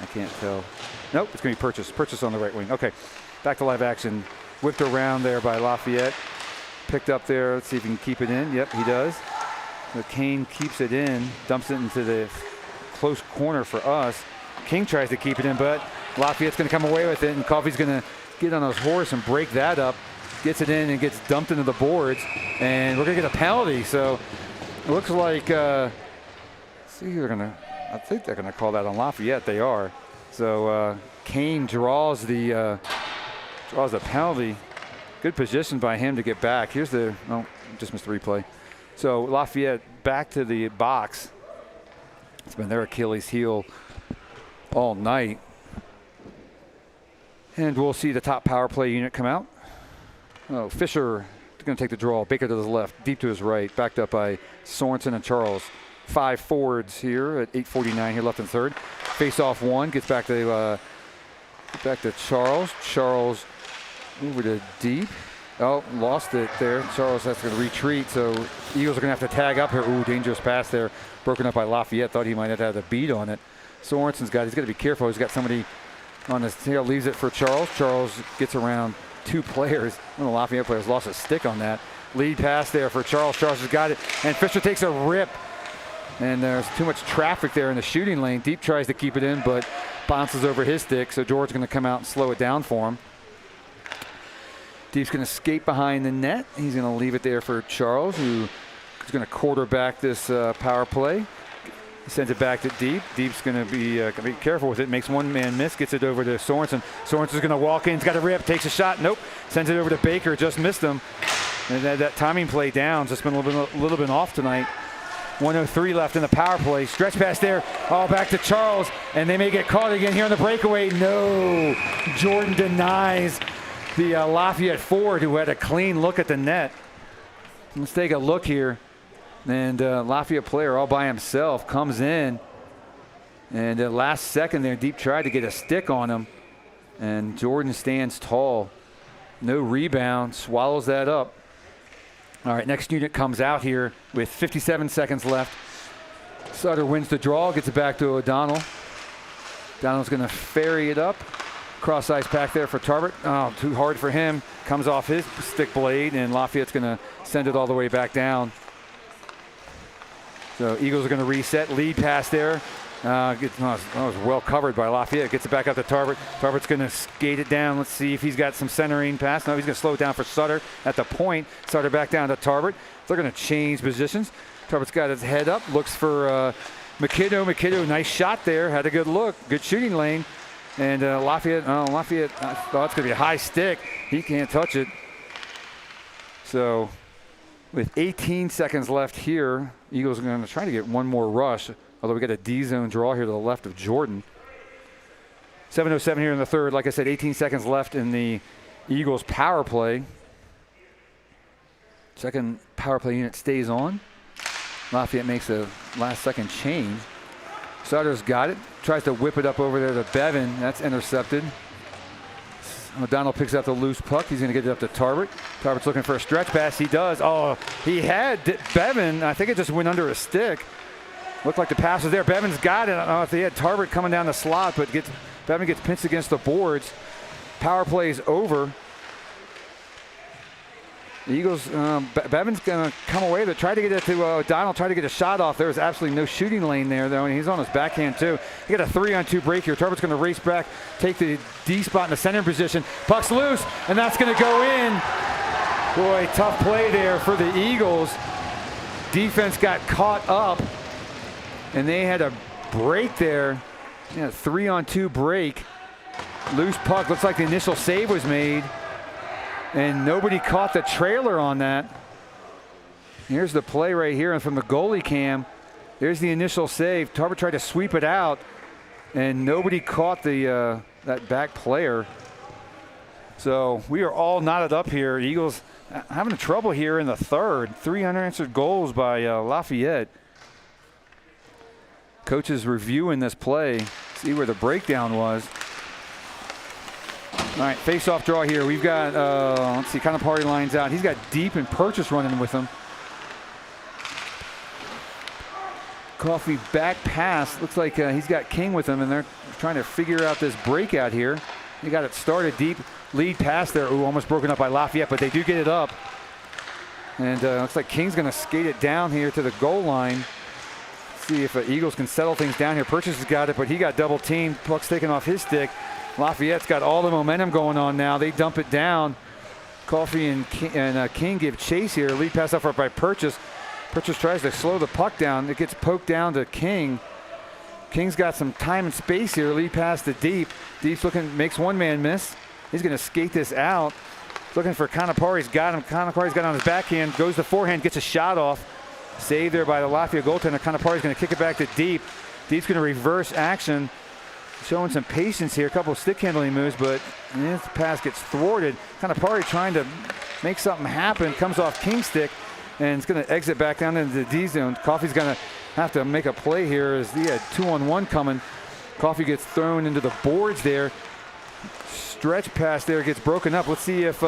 S1: I can't tell. Nope, it's going to be Purchase. Purchase on the right wing. Okay, back to live action. Whipped around there by Lafayette. Picked up there. Let's see if he can keep it in. Yep, he does. But Kane keeps it in, dumps it into the close corner for us. King tries to keep it in, but Lafayette's going to come away with it, and Coffey's going to get on his horse and break that up. Gets it in and gets dumped into the boards, and we're going to get a penalty. So it looks like, see, I think they're going to call that on Lafayette. They are. So Kane draws the penalty. Good position by him to get back. Here's the, oh, just missed the replay. So Lafayette back to the box. It's been their Achilles heel all night. And we'll see the top power play unit come out. Oh, Fisher going to take the draw. Baker to the left, deep to his right, backed up by Sorensen and Charles. 5 forwards here at 8:49 here left in third. Face off one, gets back to Charles. Charles over to deep. Oh, lost it there. Charles has to retreat, so Eagles are going to have to tag up here. Ooh, dangerous pass there. Broken up by Lafayette. Thought he might have had a beat on it. Sorensen's got, he's got to be careful. He's got somebody on his tail, leaves it for Charles. Charles gets around 2 players. One of the Lafayette players lost a stick on that. Lead pass there for Charles. Charles has got it, and Fisher takes a rip. And there's too much traffic there in the shooting lane. Deep tries to keep it in, but bounces over his stick, so George's going to come out and slow it down for him. Deep's going to skate behind the net. He's going to leave it there for Charles, who is going to quarterback this power play. He sends it back to Deep. Deep's going to be careful with it. Makes one man miss. Gets it over to Sorensen. Sorensen's going to walk in. He's got a rip. Takes a shot. Nope. Sends it over to Baker. Just missed him. And that timing play down. Just been a little bit off tonight. 1:03 left in the power play. Stretch pass there. All back to Charles. And they may get caught again here on the breakaway. No. Jordan denies the Lafayette forward, who had a clean look at the net. Let's take a look here. And Lafayette player all by himself comes in. And last second there, Deep tried to get a stick on him. And Jordan stands tall. No rebound. Swallows that up. All right, next unit comes out here with 57 seconds left. Sutter wins the draw, gets it back to O'Donnell. Donald's going to ferry it up. Cross ice pack there for Tarbert. Oh, too hard for him. Comes off his stick blade, and Lafayette's going to send it all the way back down. So Eagles are going to reset. Lead pass there. It was well covered by Lafayette. Gets it back up to Tarbert. Tarbert's going to skate it down. Let's see if he's got some centering pass. No, he's going to slow it down for Sutter at the point. Sutter back down to Tarbert. They're going to change positions. Tarbert's got his head up. Looks for MacKinnon. MacKinnon, nice shot there. Had a good look. Good shooting lane. And Lafayette, I thought it's going to be a high stick. He can't touch it. So with 18 seconds left here, Eagles are going to try to get one more rush. Although we got a D-zone draw here to the left of Jordan. 7:07 here in the third. Like I said, 18 seconds left in the Eagles power play. Second power play unit stays on. Lafayette makes a last second change. Sutter's got it. Tries to whip it up over there to Bevan. That's intercepted. O'Donnell picks up the loose puck. He's going to get it up to Tarbert. Tarbert's looking for a stretch pass. He does. Oh, he had Bevan. I think it just went under his stick. Looked like the pass was there. Bevan's got it. I don't know if they had Tarbert coming down the slot, but Bevan gets pinched against the boards. Power play is over. The Eagles, Bevan's going to come away. They tried to get it to O'Donnell, tried to get a shot off. There was absolutely no shooting lane there, though, and he's on his backhand, too. He got a 3-on-2 break here. Tarbert's going to race back, take the D spot in the center position. Puck's loose, and that's going to go in. Boy, tough play there for the Eagles. Defense got caught up, and they had a break there. Yeah, 3-on-2 break. Loose puck. Looks like the initial save was made. And nobody caught the trailer on that. Here's the play right here, and from the goalie cam, there's the initial save. Tarbert tried to sweep it out, and nobody caught the that back player. So we are all knotted up here. Eagles having trouble here in the third. 3 unanswered goals by Lafayette. Coach is reviewing this play, see where the breakdown was. All right, face-off draw here. We've got, let's see, kind of party lines out. He's got Deep and Purchase running with him. Coffee back pass. Looks like he's got King with him, and they're trying to figure out this breakout here. He got it started deep. Lead pass there. Ooh, almost broken up by Lafayette, but they do get it up. And looks like King's going to skate it down here to the goal line. See if Eagles can settle things down here. Purchase has got it, but he got double teamed. Puck's taken off his stick. Lafayette's got all the momentum going on now. They dump it down. Coffee and King give chase here. Lead pass up by Purchase. Purchase tries to slow the puck down. It gets poked down to King. King's got some time and space here. Lead pass to Deep. Deep's looking, makes one man miss. He's going to skate this out. Looking for Kanapari's got him. Kanapari's got on his backhand. Goes to forehand, gets a shot off. Saved there by the Lafayette goaltender. Kanapari's going to kick it back to Deep. Deep's going to reverse action. Showing some patience here, a couple of stick handling moves, but this pass gets thwarted. Kanapari trying to make something happen, comes off King's stick, and it's going to exit back down into the D zone. Coffee's going to have to make a play here as he had 2-on-1 coming. Coffee gets thrown into the boards there. Stretch pass there gets broken up. Let's see if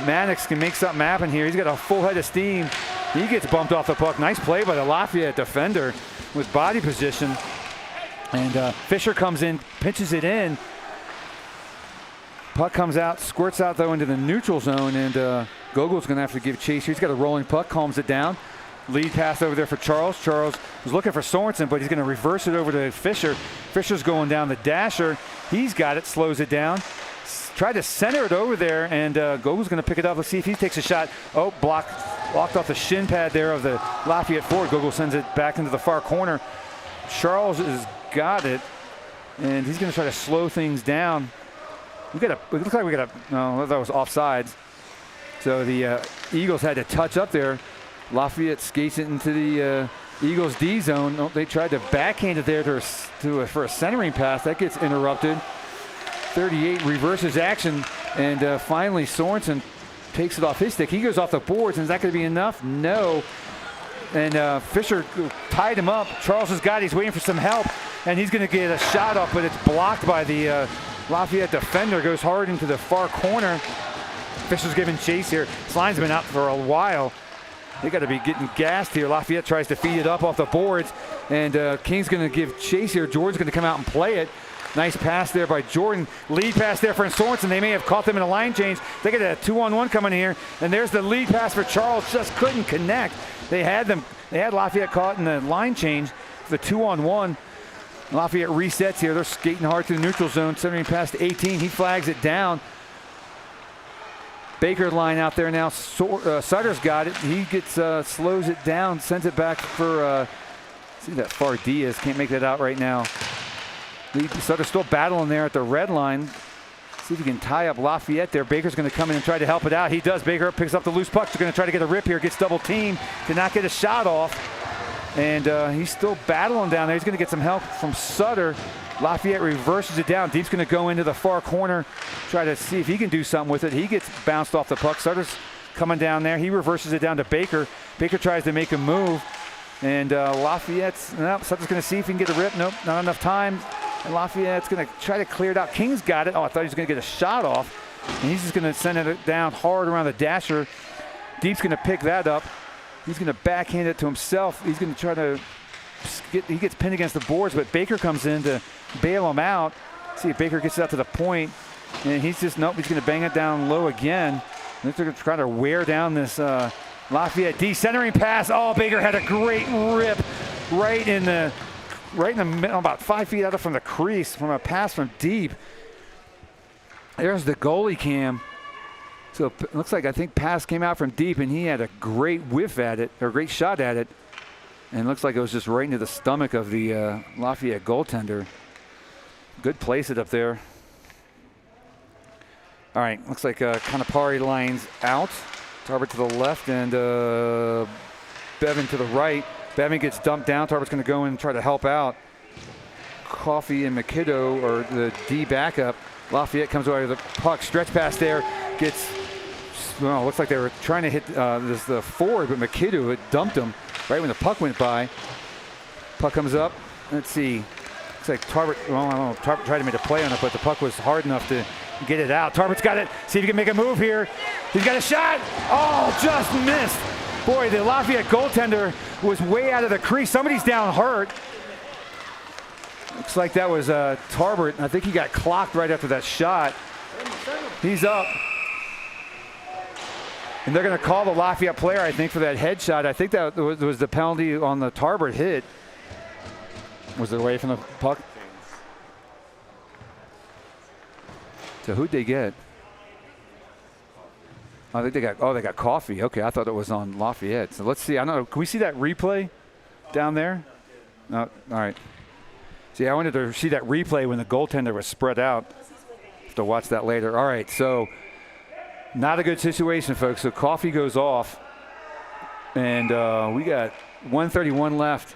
S1: Mannix can make something happen here. He's got a full head of steam. He gets bumped off the puck. Nice play by the Lafayette defender with body position. And Fisher comes in, pitches it in. Puck comes out, squirts out though into the neutral zone, and Gogol's going to have to give chase here. He's got a rolling puck, calms it down. Lead pass over there for Charles. Charles was looking for Sorensen, but he's going to reverse it over to Fisher. Fisher's going down the dasher. He's got it, slows it down. Tried to center it over there, and Gogol's going to pick it up. Let's see if he takes a shot. Oh, blocked off the shin pad there of the Lafayette forward. Gogol sends it back into the far corner. Charles has got it, and he's going to try to slow things down. It looks like we got a, no, that was offsides. So the Eagles had to touch up there. Lafayette skates it into the Eagles D zone. Oh, they tried to backhand it there for a centering pass. That gets interrupted. 38 reverses action, and finally Sorensen takes it off his stick. He goes off the boards, and is that going to be enough? No. And Fisher tied him up. Charles has got it. He's waiting for some help, and he's going to get a shot off, but it's blocked by the Lafayette defender. Goes hard into the far corner. Fisher's giving chase here. This line's been out for a while. They got to be getting gassed here. Lafayette tries to feed it up off the boards, And King's going to give chase here. Jordan's going to come out and play it. Nice pass there by Jordan. Lead pass there for Sorensen. They may have caught them in a line change. They get a 2-on-1 coming here. And there's the lead pass for Charles. Just couldn't connect. They had Lafayette caught in the line change. The 2-on-1. Lafayette resets here. They're skating hard through the neutral zone. 17 past 18. He flags it down. Baker line out there now. Sutter's got it. He gets slows it down, sends it back for see that far Diaz. Can't make that out right now. Sutter's still battling there at the red line. See if he can tie up Lafayette there. Baker's going to come in and try to help it out. He does. Baker picks up the loose puck. They're going to try to get a rip here. Gets double teamed. Cannot get a shot off. And he's still battling down there. He's going to get some help from Sutter. Lafayette reverses it down. Deep's going to go into the far corner. Try to see if he can do something with it. He gets bounced off the puck. Sutter's coming down there. He reverses it down to Baker. Baker tries to make a move. And Lafayette's, nope, Sutter's going to see if he can get a rip. Nope, not enough time. And Lafayette's going to try to clear it out. King's got it. Oh, I thought he was going to get a shot off. And he's just going to send it down hard around the dasher. Deep's going to pick that up. He's going to backhand it to himself. He's going to try to he gets pinned against the boards, but Baker comes in to bail him out. See if Baker gets it out to the point. And he's just, nope, he's going to bang it down low again. They're going to try to wear down this Lafayette D. Centering pass. Oh, Baker had a great rip right in the middle, about 5 feet out from the crease from a pass from deep. There's the goalie cam. So it looks like, I think, pass came out from deep, and he had a great whiff at it, or a great shot at it. And it looks like it was just right into the stomach of the Lafayette goaltender. Good place it up there. All right, looks like Kanapari lines out. Tarbert to the left and Bevan to the right. Bevan gets dumped down. Tarbert's going to go in and try to help out. Coffey and McKinnon or the D backup. Lafayette comes away with the puck. Stretch pass there. Gets, well, looks like they were trying to hit the forward, but McKinnon had dumped him right when the puck went by. Puck comes up. Let's see. Looks like Tarbert, well, I don't know, Tarbert tried to make a play on it, but the puck was hard enough to get it out. Tarbert's got it. See if he can make a move here. He's got a shot. Oh, just missed. Boy, the Lafayette goaltender was way out of the crease. Somebody's down hurt. Looks like that was Tarbert. I think he got clocked right after that shot. He's up. And they're going to call the Lafayette player, I think, for that headshot. I think that was the penalty on the Tarbert hit. Was it away from the puck? So who'd they get? I think they got Coffey. Okay, I thought it was on Lafayette. So let's see. I don't know. Can we see that replay down there? No. All right. See, I wanted to see that replay when the goaltender was spread out. Have to watch that later. All right. So not a good situation, folks. So Coffey goes off, and we got 1:31 left,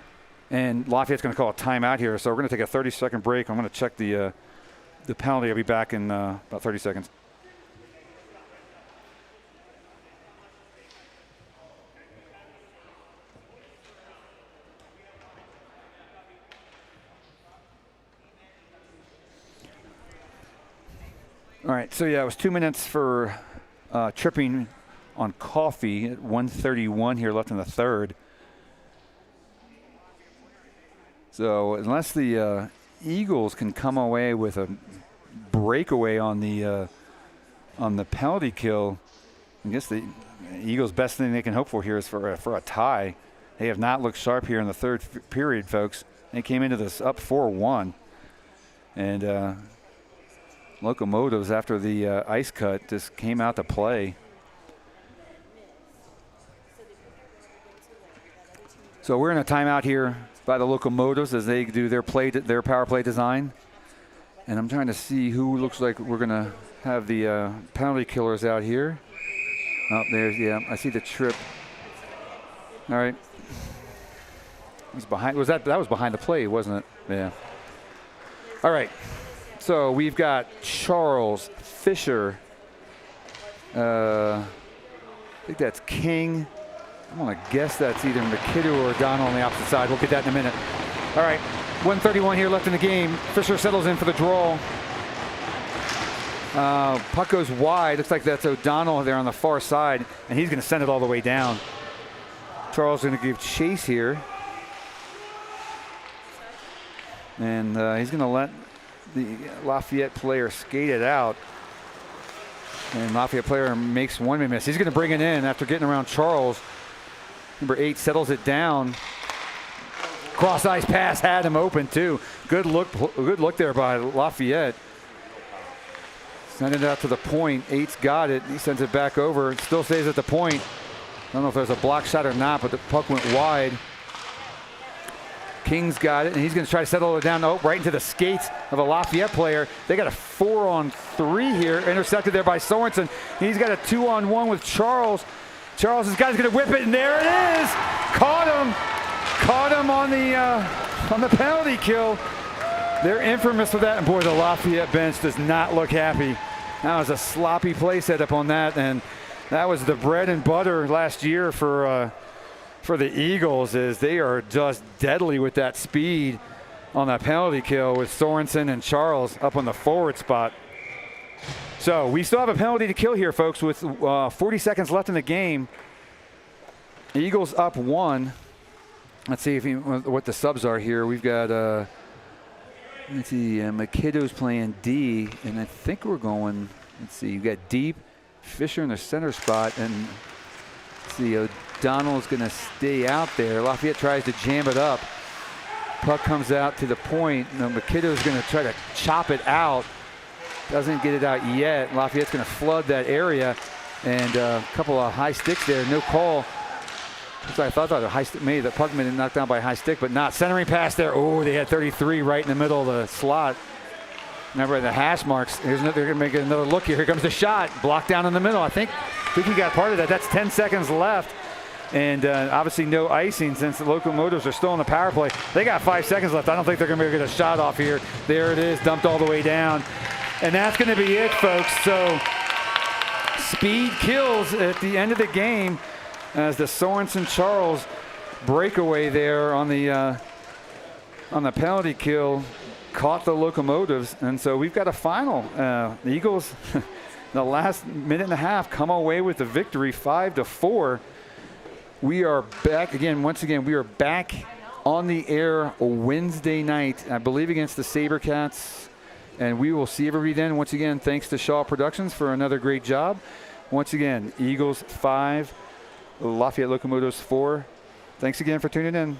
S1: and Lafayette's going to call a timeout here. So we're going to take a 30-second break. I'm going to check the penalty. I'll be back in about 30 seconds. All right, so yeah, it was 2 minutes for tripping on Coffey at 1:31 here left in the third. So unless the Eagles can come away with a breakaway on the penalty kill, I guess the Eagles' best thing they can hope for here is for a tie. They have not looked sharp here in the third period, folks. They came into this up 4-1, and Locomotives, after the ice cut, just came out to play. So we're in a timeout here by the Locomotives as they do their power play design. And I'm trying to see who looks like we're going to have the penalty killers out here. Oh, there's, yeah, I see the trip. All right. He's behind. That was behind the play, wasn't it? Yeah. All right. So we've got Charles, Fisher. I think that's King. I'm going to guess that's either McKinnon or O'Donnell on the opposite side. We'll get that in a minute. All right, 1:31 here left in the game. Fisher settles in for the draw. Puck goes wide. Looks like that's O'Donnell there on the far side, and he's going to send it all the way down. Charles is going to give chase here. And he's going to let the Lafayette player skate it out. And Lafayette player makes one miss. He's going to bring it in after getting around Charles. Number 8 settles it down. Cross ice pass had him open too. Good look there by Lafayette. Send it out to the point. 8's got it. He sends it back over. It still stays at the point. I don't know if there's a block shot or not, but the puck went wide. King's got it, and he's going to try to settle it down. Oh, right into the skates of a Lafayette player. They got a 4-on-3 here, intercepted there by Sorensen. He's got a 2-on-1 with Charles. Charles' guy's going to whip it, and there it is. Caught him on the penalty kill. They're infamous for that, and boy, the Lafayette bench does not look happy. That was a sloppy play setup on that, and that was the bread and butter last year for the Eagles. Is they are just deadly with that speed on that penalty kill with Sorensen and Charles up on the forward spot. So we still have a penalty to kill here, folks, with 40 seconds left in the game. Eagles up 1. Let's see what the subs are here. We've got, let's see, MacKinnon's playing D, and I think we're going, let's see, you got Deep, Fisher in the center spot, and let's see, O'Donnell's going to stay out there. Lafayette tries to jam it up. Puck comes out to the point. MacKinnon's going to try to chop it out. Doesn't get it out yet. Lafayette's going to flood that area, and a couple of high sticks there. No call. I thought a high stick, maybe the puck had been knocked down by a high stick, but not. Centering pass there. Oh, they had 33 right in the middle of the slot. Remember the hash marks. They're going to make another look here. Here comes the shot. Blocked down in the middle. I think he got part of that. That's 10 seconds left. And obviously no icing since the Locomotives are still on the power play. They got 5 seconds left. I don't think they're going to be able to get a shot off here. There it is, dumped all the way down. And that's going to be it, folks. So speed kills at the end of the game as the Sorensen-Charles breakaway there on the penalty kill caught the Locomotives. And so we've got a final. The Eagles, the last minute and a half, come away with the victory, 5-4. We are back again. Once again, we are back on the air Wednesday night, I believe, against the SaberCats. And we will see everybody then. Once again, thanks to Shaw Productions for another great job. Once again, Eagles 5, Lafayette Locomotives 4. Thanks again for tuning in.